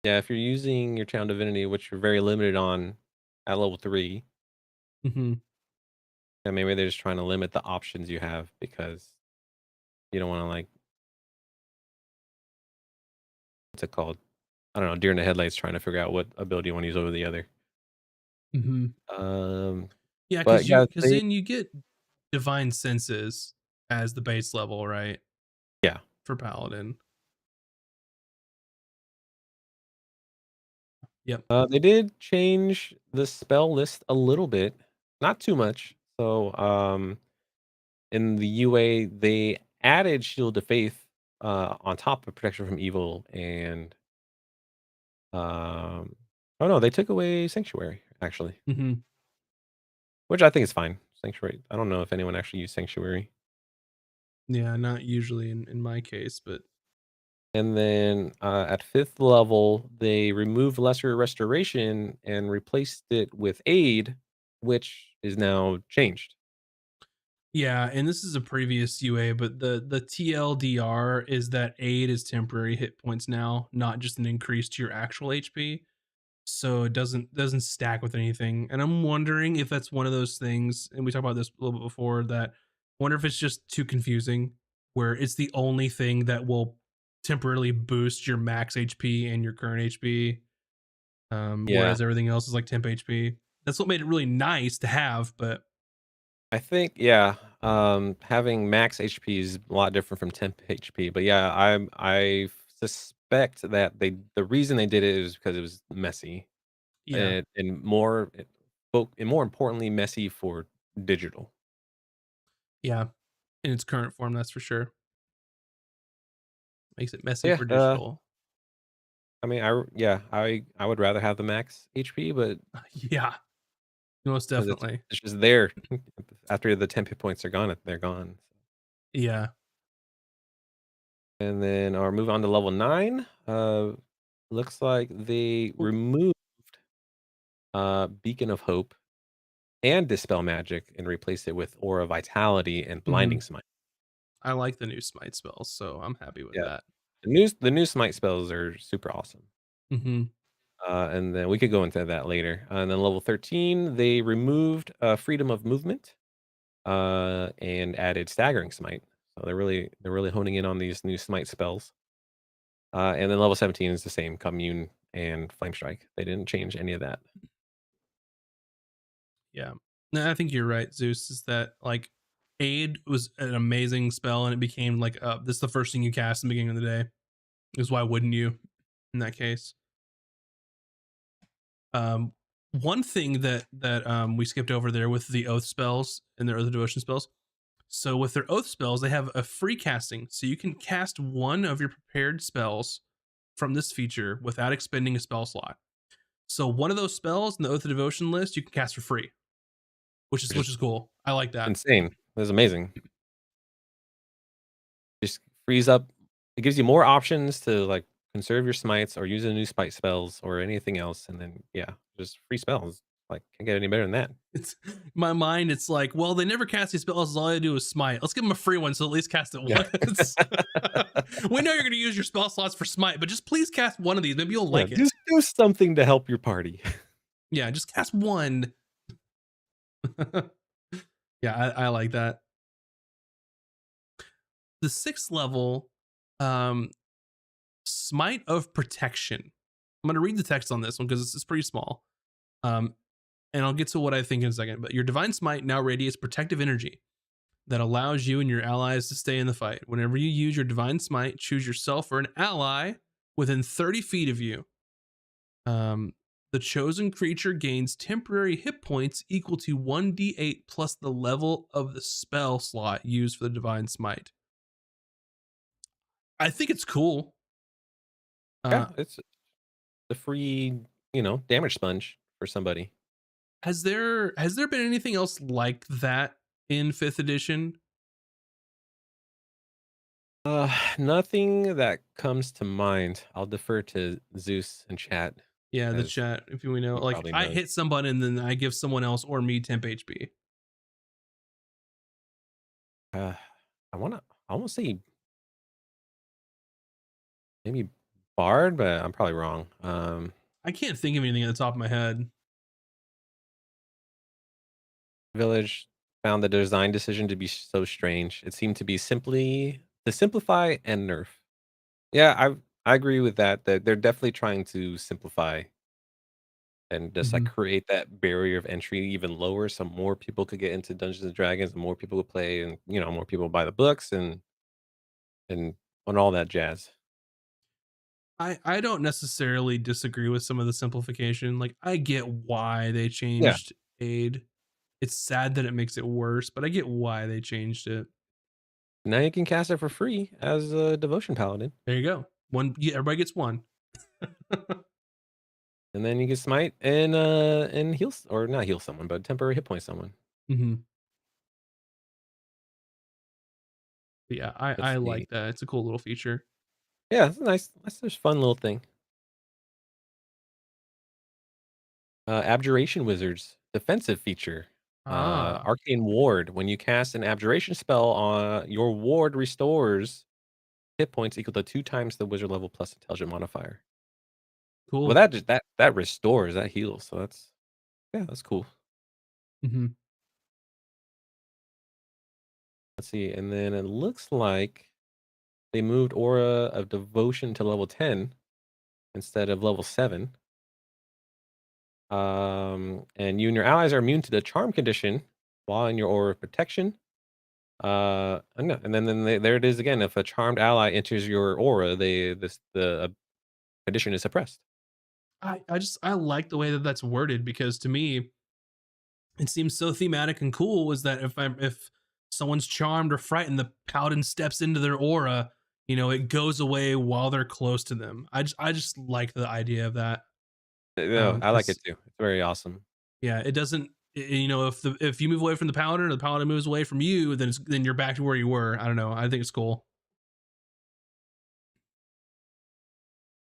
Yeah, if you're using your channel divinity, which you're very limited on at level 3, Hmm. And maybe they're just trying to limit the options you have because you don't want to like what's it called? I don't know, deer in the headlights trying to figure out what ability you want to use over the other. Mhm. Um, Yeah, but yeah, because they then you get divine senses as the base level, right, yeah, for Paladin. Yep. they did change the spell list a little bit, not too much. So in the UA, they added Shield of Faith on top of Protection from Evil, and oh no, they took away Sanctuary actually, Mhm. which I think is fine. Sanctuary. I don't know if anyone actually used Sanctuary. Yeah, not usually in my case, but And then at fifth level, they removed Lesser Restoration and replaced it with Aid, which is now changed. yeah, and this is a previous UA, but the TLDR is that aid is temporary hit points now, not just an increase to your actual HP. So it doesn't stack with anything. And I'm wondering if that's one of those things, and we talked about this a little bit before, that I wonder if it's just too confusing, where it's the only thing that will temporarily boost your max HP and your current HP, Yeah, whereas everything else is like temp HP. That's what made it really nice to have, but I think yeah, having max HP is a lot different from temp HP. But yeah, I suspect that the reason they did it is because it was messy yeah, and more and more importantly messy for digital. yeah, in its current form, that's for sure. Makes it messy Yeah, for digital. I mean, yeah, I would rather have the max HP, but Yeah, most because definitely. it's just there after the 10 hit points are gone, they're gone. Yeah. And then our move on to level 9. Looks like they Ooh, removed Beacon of Hope and Dispel Magic and replaced it with Aura Vitality and Blinding mhm. Smite. I like the new smite spells, so I'm happy with Yeah, that. the new Smite spells are super awesome. Mhm. And then we could go into that later. And then level 13, they removed Freedom of Movement and added Staggering Smite. So they're really honing in on these new Smite spells. And then level 17 is the same Commune and Flame Strike. They didn't change any of that. Yeah. No, I think you're right, Zeus, is that like aid was an amazing spell and it became like this is the first thing you cast in the beginning of the day. Is why wouldn't you in that case? Um one thing that we skipped over there with the oath spells and their oath of devotion spells. So with their oath spells, they have a free casting. So you can cast one of your prepared spells from this feature without expending a spell slot. So one of those spells in the Oath of Devotion list you can cast for free, which is Which is which is cool. I like that. insane. That's amazing. Just frees up it gives you more options to like conserve your smites or use the new smite spells or anything else. And then yeah, just free spells. Like can't get any better than that. It's my mind. It's like, well, they never cast these spells. All I do is smite. Let's give them a free one, so at least cast it Yeah. once. We know you're going to use your spell slots for smite, but just please cast one of these. Maybe you'll Yeah. like it. Just do something to help your party. Yeah, just cast one. Yeah, I like that. The sixth level, um, Smite of Protection. I'm going to read the text on this one because it's pretty small. Um, and I'll get to what I think in a second. But your Divine Smite now radiates protective energy that allows you and your allies to stay in the fight. Whenever you use your Divine Smite, choose yourself or an ally within 30 feet of you. Um, the chosen creature gains temporary hit points equal to 1d8 plus the level of the spell slot used for the Divine Smite. I think it's cool. Yeah, Uh, it's the free, damage sponge for somebody. has there been anything else like that in fifth edition? Nothing that comes to mind. I'll defer to Zeus and chat Yeah, the as chat, if you know, he like probably I knows. hit somebody and then I give someone else or me temp HP. Uh, I wanna say maybe Bard, but I'm probably wrong. I can't think of anything at the top of my head. Village. found the design decision to be so strange. It seemed to be simply to simplify and nerf. Yeah, I agree with that. That they're definitely trying to simplify and just like Mhm. create that barrier of entry even lower, so more people could get into Dungeons and Dragons, and more people would play, and more people buy the books and and all that jazz. I don't necessarily disagree with some of the simplification. Like, I get why they Yeah. changed aid. It's sad that it makes it worse, but I get why they changed it. Now you can cast it for free as a devotion paladin, There you go. One, yeah, everybody gets one. and then you can smite and heal or not heal someone, but temporary hit point someone. Mhm. But yeah, I Let's see. like that. It's a cool little feature. Yeah, it's a nice, that's just fun little thing. Abjuration Wizards defensive feature. Ah, Arcane Ward. When you cast an abjuration spell on your ward restores hit points equal to 2 times the wizard level plus intelligent modifier. Well, cool. that just that restores, that heals. So that's yeah, that's cool. Mhm. Let's see. And then it looks like they moved Aura of Devotion to level 10 instead of level 7. And you and your allies are immune to the charm condition while in your Aura of Protection. And then there it is again. If a charmed ally enters your aura, the condition is suppressed. I like the way that that's worded because to me it seems so thematic and cool. Is that if someone's charmed or frightened, the paladin steps into their aura, it goes away while they're close to them. I just like the idea of that. No, I like it Because too. It's very awesome. yeah, it doesn't. If you move away from the paladin or the paladin moves away from you, then you're back to where you were. I don't know. I think it's cool.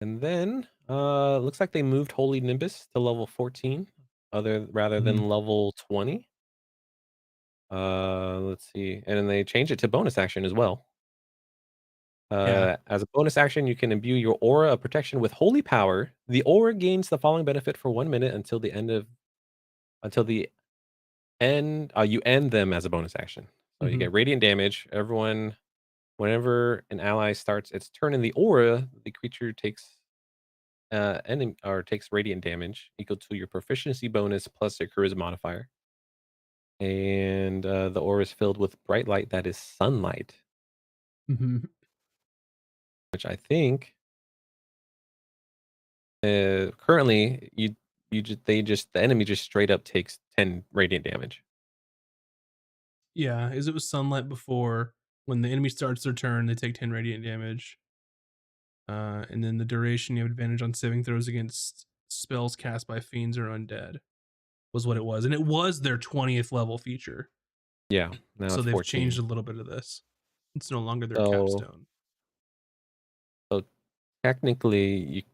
And then looks like they moved Holy Nimbus to level 14, other rather Mhm. than level 20. Let's see. And then they changed it to bonus action as well. Yeah. As a bonus action, you can imbue your aura of protection with holy power. The aura gains the following benefit for 1 minute until the end. You end them as a bonus action. So you Hmm. get radiant damage. Whenever an ally starts its turn in the aura, the creature takes radiant damage equal to your proficiency bonus plus your charisma modifier. And the aura is filled with bright light that is sunlight, Hmm. which I think currently the enemy just straight up takes 10 radiant damage. Yeah, as it was sunlight before. When the enemy starts their turn, they take 10 radiant damage. And then the duration you have advantage on saving throws against spells cast by fiends or undead was what it was, and it was their 20th level feature. Yeah, now So it's they've changed 14. a little bit of this. It's no longer their So capstone. so technically,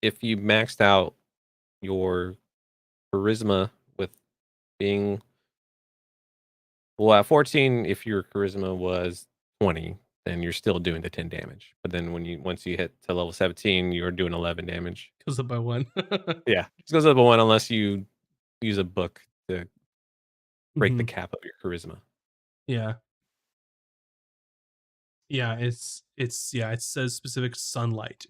if you maxed out your charisma with being well, at 14, if your charisma was 20, then you're still doing the 10 damage. But then once you hit to level 17, you're doing 11 damage. Goes up by one. Yeah. Just goes up a one unless you use a book to break the Hmm. cap of your charisma. Yeah, yeah. Yeah. It says specific sunlight.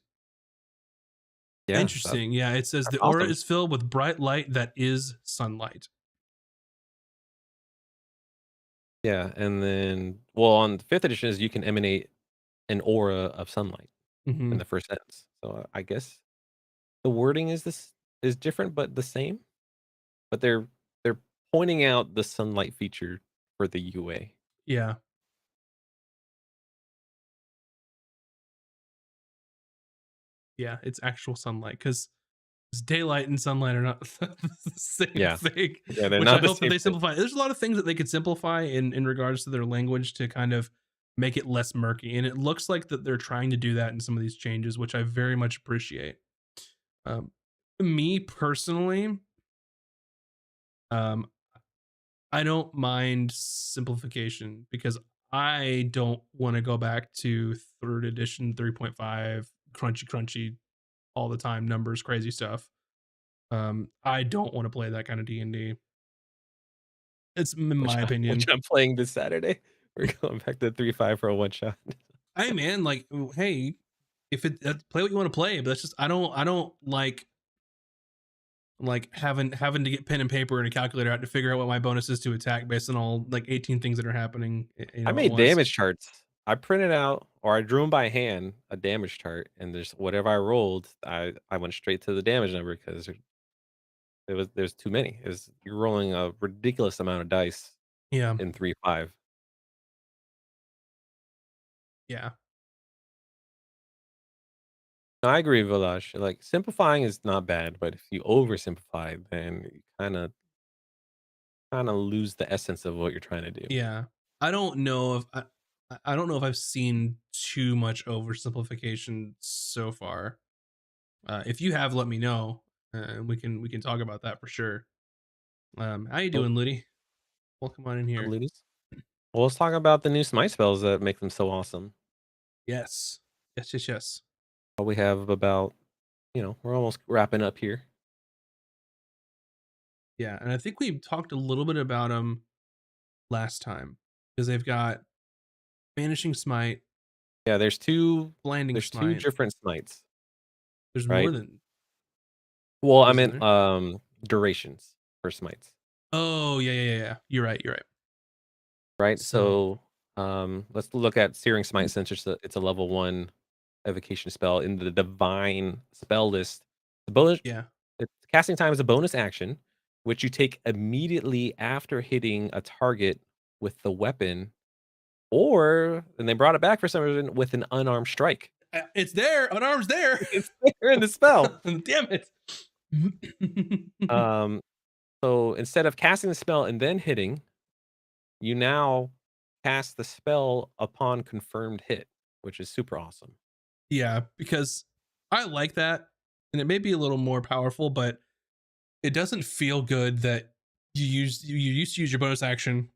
Yeah, Interesting. Yeah, it says that's the aura awesome. is filled with bright light that is sunlight. Yeah, and then well, on the 5th edition is you can emanate an aura of sunlight in Hmm. the first sentence. So I guess the wording is different but the same, but they're pointing out the sunlight feature for the UA. Yeah, yeah. It's actual sunlight because daylight and sunlight are not the same Yeah. thing. Yeah, they're Which I not the hope that same they thing. simplify. There's a lot of things that they could simplify in regards to their language to kind of make it less murky, and it looks like that they're trying to do that in some of these changes, which I very much appreciate. Um, Me personally, um, I don't mind simplification because I don't want to go back to third edition 3.5 crunchy all the time numbers crazy stuff. I don't want to play that kind of D&D. It's in my which opinion. I'm playing this Saturday. We're going back to 3-5 for a one shot. Hey man, like, hey, if it play what you want to play, but that's just I don't like having to get pen and paper and a calculator out to figure out what my bonus is to attack based on all like 18 things that are happening, I at made once. damage charts. I printed out or I drew them by hand, a damage chart, and there's whatever I rolled, I went straight to the damage number because there's too many. You're rolling a ridiculous amount of dice Yeah, in 3-5. yeah, No, I agree, Vilash. Like simplifying is not bad, but if you oversimplify, then you kind of lose the essence of what you're trying to do. yeah. I don't know if I don't know if I've seen too much oversimplification so far. If you have, let me know. We can talk about that for sure. How you Oh, doing, Liddy? Welcome on in I here. believe it. Well, let's talk about the new smite spells that make them so awesome. Yes, yes, yes, yes. We have about, we're almost wrapping up here. Yeah, and I think we talked a little bit about them last time because they've got Vanishing Smite, Yeah, Blinding there's two Smite. different smites, There's more right? than Well, I isn't meant there? durations for smites, Oh yeah, yeah, yeah, yeah. You're right. You're right. right? So So let's look at Searing Smite since it's a level one evocation spell in the divine spell list. The bonus yeah, casting time is a bonus action, which you take immediately after hitting a target with the weapon, or and they brought it back for some reason with an unarmed strike. it's there. Unarmed's there. It's there in the spell. Damn it. Um, so instead of casting the spell and then hitting, you now cast the spell upon confirmed hit, which is super awesome. Yeah, because I like that, and it may be a little more powerful, but it doesn't feel good that you used to use your bonus action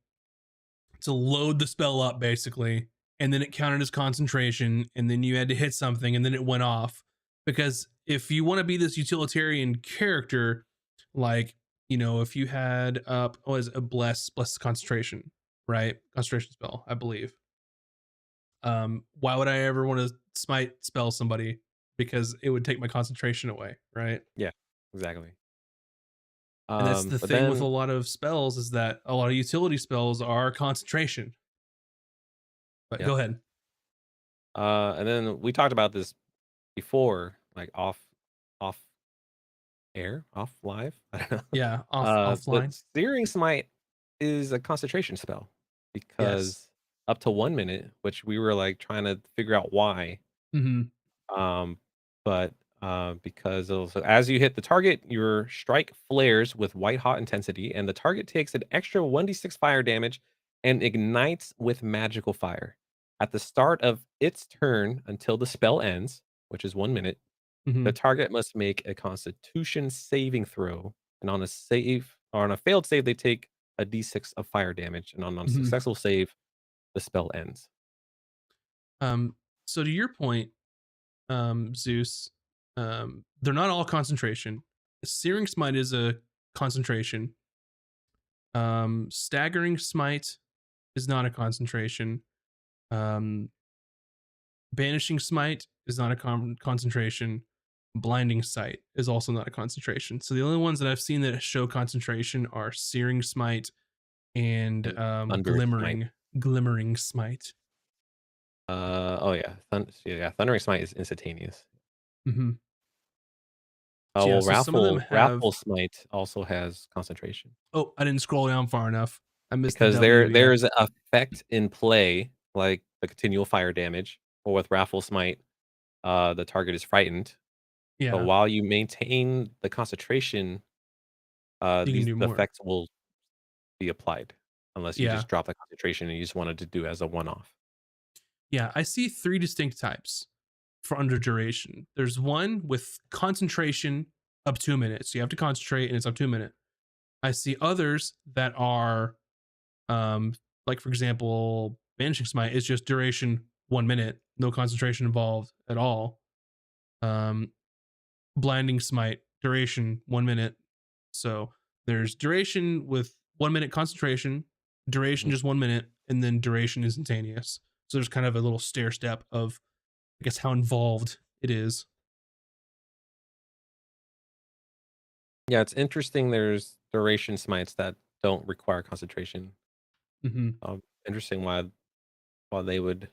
to load the spell up basically, and then it counted as concentration, and then you had to hit something, and then it went off. Because if you want to be this utilitarian character, like if you had up was a bless concentration, right? Concentration spell, I believe. Why would I ever want to smite spell somebody? Because it would take my concentration away, right? Yeah, exactly. And that's the But thing with a then lot of spells is that a lot of utility spells are concentration. But yeah, go ahead. and then we talked about this before, like off off live. I don't know. Yeah, But offline. Searing Smite is a concentration spell Yes. because up to 1 minute, which we were like trying to figure out why. Hmm. Um, but because so as you hit the target, your strike flares with white hot intensity, and the target takes an extra 1d6 fire damage and ignites with magical fire. At the start of its turn until the spell ends, which is 1 minute, Hmm. the target must make a Constitution saving throw, and on a save or on a failed save, they take a d6 of fire damage, and on a Hmm. successful save, the spell ends. So to your point, Zeus, they're not all concentration. Searing smite is a concentration. Staggering smite is not a concentration. Um, banishing smite is not a concentration. Blinding sight is also not a concentration. So the only ones that I've seen that show concentration are searing smite and And Thunderous Smite. glimmering smite. Oh yeah, Thundering Smite is instantaneous. Mm-hmm. Oh So yeah, well, so some of them have. Wrathful Smite also has concentration Oh, I didn't scroll down far enough. I missed the because W. Yeah, there's an effect in play like the continual fire damage, or with Wrathful Smite, the target is frightened. But yeah, while you maintain the concentration, you can do the more. effects will be applied unless you Yeah, just drop the concentration and you just wanted to do as a one off. yeah. I see three distinct types for under duration. There's one with concentration up to a minute, so you have to concentrate, and it's up to a minute. I see others that are, um, like for example, banishing smite is just duration 1 minute, no concentration involved at all. Um, blinding smite duration 1 minute. So there's duration with 1 minute concentration, duration Mhm. just 1 minute, and then duration instantaneous. So there's kind of a little stair step of, I guess, how involved it is. Yeah, it's interesting. There's duration smites that don't require concentration. Hmm. Interesting why they would.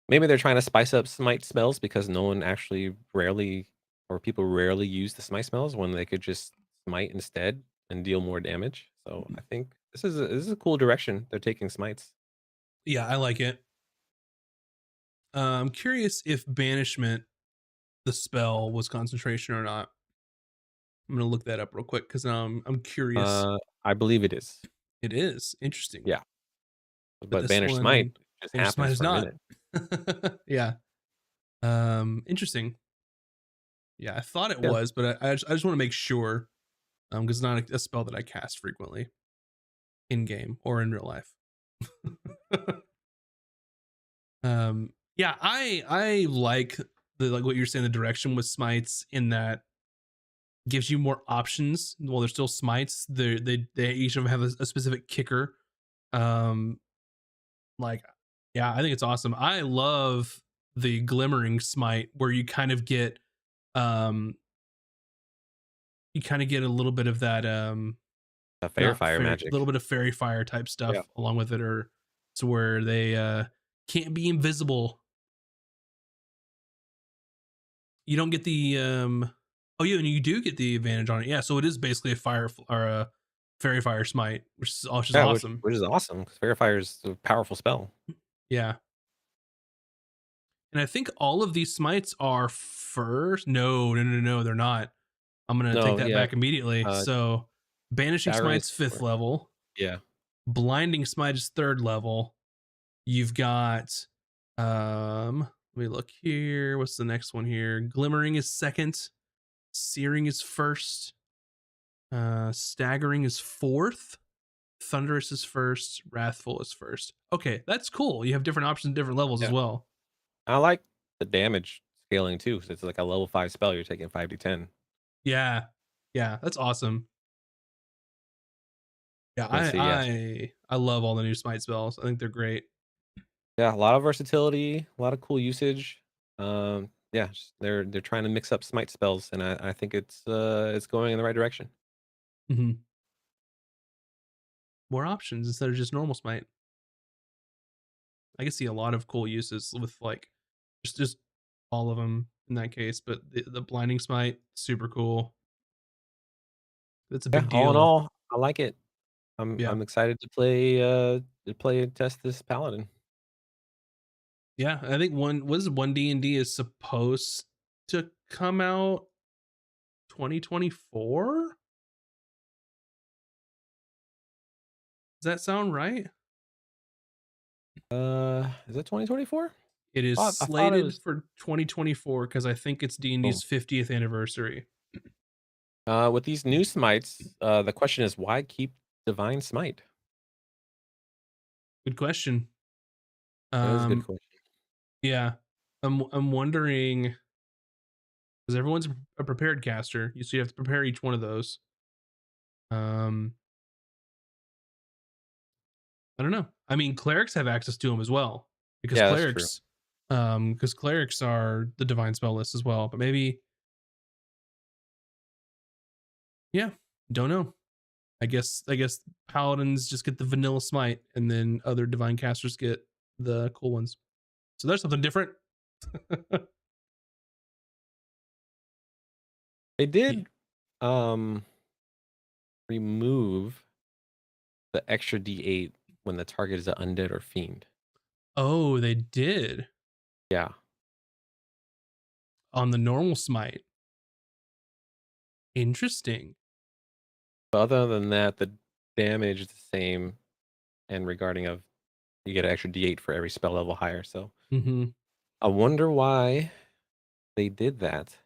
Maybe they're trying to spice up smite spells because no one actually rarely or people rarely use the smite spells when they could just smite instead and deal more damage. So I think this is a cool direction they're taking smites. Yeah, I like it. I'm curious if banishment, the spell, was concentration or not. I'm gonna look that up real quick because I'm curious. Uh, I believe it is. It is interesting, Yeah, but but this banish smite one, just banishment happens is for a not. minute. Yeah. Interesting. Yeah, I thought it Yeah, was, but I just want to make sure. Because it's not a spell that I cast frequently in game or in real life. Yeah, I like the, like what you're saying, the direction with smites, in that gives you more options. Well, they're still smites. They each of them have a specific kicker. Um, like, yeah, I think it's awesome. I love the glimmering smite where um you kind of get a little bit of that a fair not fire fair, a magic. little bit of fairy fire type Yeah, stuff along with it, or to where they can't be invisible. You don't get the oh yeah, and you do get the advantage on it. Yeah, so it is basically a or a fairy fire smite, which is yeah, which awesome. which is awesome because fair fire is a powerful spell. Yeah. And I think all of these smites are first. No, no, no, no, they're not. I'm gonna take No, that yeah, back immediately. uh, So banishing Dagger is smite's fifth for level, yeah. blinding smite is third level. You've got let me look here. What's the next one here? Glimmering is second, searing is first, staggering is fourth, thunderous is first, wrathful is first. Okay, that's cool. You have different options, different levels as Yeah. well. I like the damage scaling too, because it's like a level 5 spell, you're taking 5d10. Yeah. Yeah, that's awesome. Yeah, Let's see, yes. I love all the new smite spells. I think they're great. Yeah, a lot of versatility, a lot of cool usage. Yeah, they're trying to mix up smite spells, and I think it's going in the right direction. Mhm. More options instead of just normal smite. I can see a lot of cool uses with, like, just all of them in that case, but the blinding smite, super cool. That's a Yeah, big all in deal. all, I like it. Yeah. I'm excited to play and test this paladin. Yeah, I think one D&D is supposed to come out 2024? Does that sound right? Is it 2024? It is I thought it slated was. for 2024 because I think it's Boom. D&D's 50th anniversary. With these new smites, the question is why keep divine smite? Good question. That is a good Um, question. yeah. I'm wondering, because everyone's a prepared caster, so you have to prepare each one of those. Um, I don't know. I mean, clerics have access to them as well, because Yeah, that's true. clerics are the divine spell list as well. But maybe, yeah, don't know. I guess paladins just get the vanilla smite, and then other divine casters get the cool ones. So there's something different. They Yeah. did um remove the extra D8 when the target is an undead or fiend. Oh, they did Yeah. on the normal smite. Interesting. But other than that, the damage is the same and regarding of you get an extra D8 for every spell level higher. So Hmm. I wonder why they did that.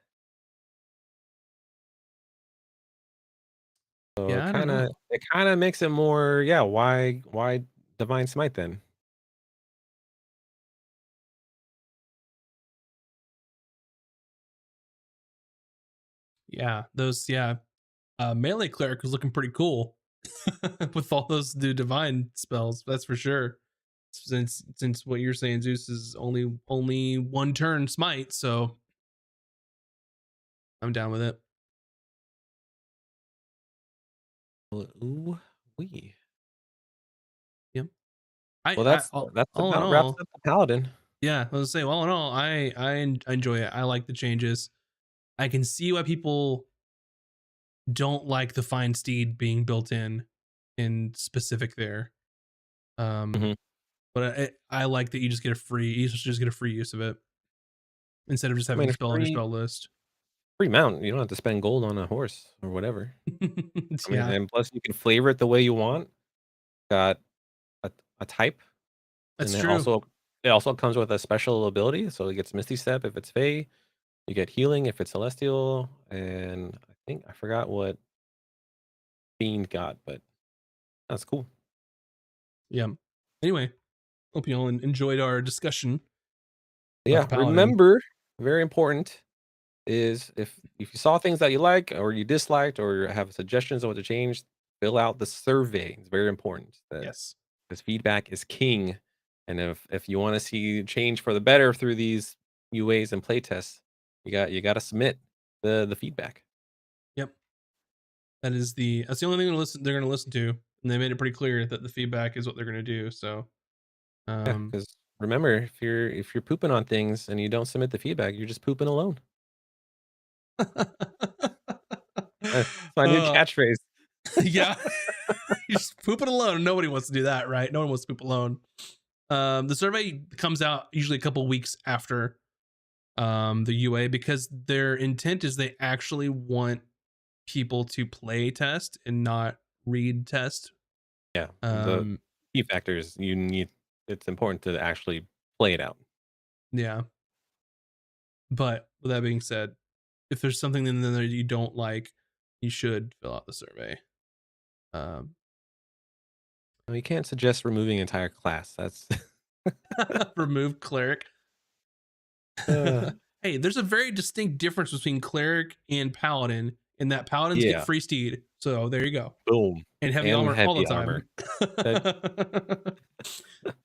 So Yeah, I don't know. it kind of makes it more, yeah, why divine smite then? Yeah, those, yeah. Melee cleric was looking pretty cool. with all those new divine spells. That's for sure. Since what you're saying, Zeus is only one turn smite, so I'm down with it. Ooh, wee. Yep. Well, I that's all in about wraps all, up the Paladin. yeah. I was say, all in all, I enjoy it. I like the changes. I can see why people don't like the fine steed being built in specific there. Um, Mhm. but I like that you just get a free use of it instead of just I having mean, to a spell on your spell list. free mount. You don't have to spend gold on a horse or whatever. I mean, Yeah, and plus you can flavor it the way you want. Got a type, that's and true. it also comes with a special ability, so it gets Misty Step if it's Fey. You get healing if it's Celestial, and I think I forgot what Fiend got, but that's cool. Yeah. Anyway, hope you all enjoyed our discussion about the Yeah, paladin. remember, very important is if you saw things that you like or you disliked or have suggestions on what to change, fill out the survey. It's very important that Yes. because feedback is king. And if you want to see change for the better through these UAs and playtests, you got to submit the feedback. Yep. That's the only thing they're gonna listen to, and they made it pretty clear that the feedback is what they're gonna do. So, Yeah, um, because remember, if you're pooping on things and you don't submit the feedback, you're just pooping alone. It's my new uh, catchphrase. yeah, you're just pooping alone. Nobody wants to do that, right? No one wants to poop alone. The survey comes out usually a couple weeks after the UA because their intent is they actually want people to play test and not read test. Yeah, the Um, key factors you need. It's important to actually play it out. yeah. But with that being said, if there's something in there you don't like, you should fill out the survey. Um, No, you can't suggest removing an entire class. That's remove cleric. uh, Hey, there's a very distinct difference between cleric and paladin, in that paladins get yeah. free steed. So there you go. Boom. And heavy And armor all the heavy armor. time. That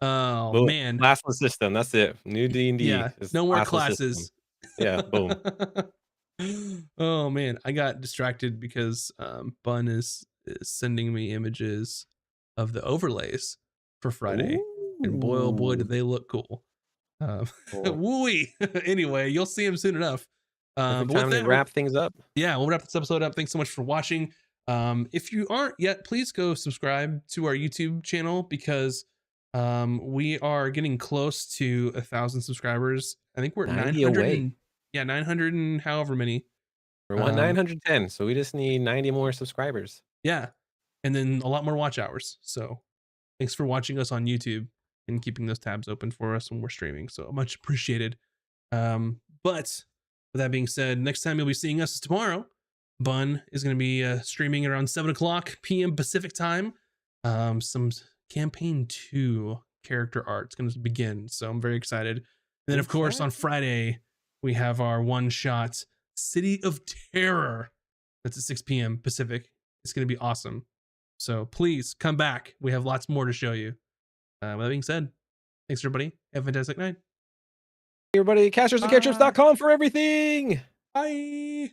Oh boom. man. Classless system. That's it. New D&D Yeah, is no more classless system. classes. Yeah. Boom. Oh man, I got distracted because is sending me images of the overlays for Friday, and boy oh boy Ooh. did they look cool. Um, Cool. wooey. Anyway, you'll see them soon enough. Perfect But with time to that, wrap things up. yeah, we'll wrap this episode up. Thanks so much for watching. If you aren't yet, please go subscribe to our YouTube channel because we are getting close to 1,000 subscribers. I think we're at 90 900 away. and yeah, 900 and however many. We're Um, 910. So we just need 90 more subscribers. yeah, and then a lot more watch hours. So thanks for watching us on YouTube and keeping those tabs open for us when we're streaming. So much appreciated. But with that being said, next time you'll be seeing us is tomorrow. Bun is going to be streaming around 7 o'clock p.m. Pacific time. Some campaign 2 character art is going to begin. So I'm very excited. And then, of course, on Excited. Friday, we have our one shot City of Terror. That's at 6 p.m. Pacific. It's going to be awesome. So please come back. We have lots more to show you. With that being said, thanks, everybody. Have a fantastic night. Everybody, casters and Bye. cantrips.com for everything. Bye.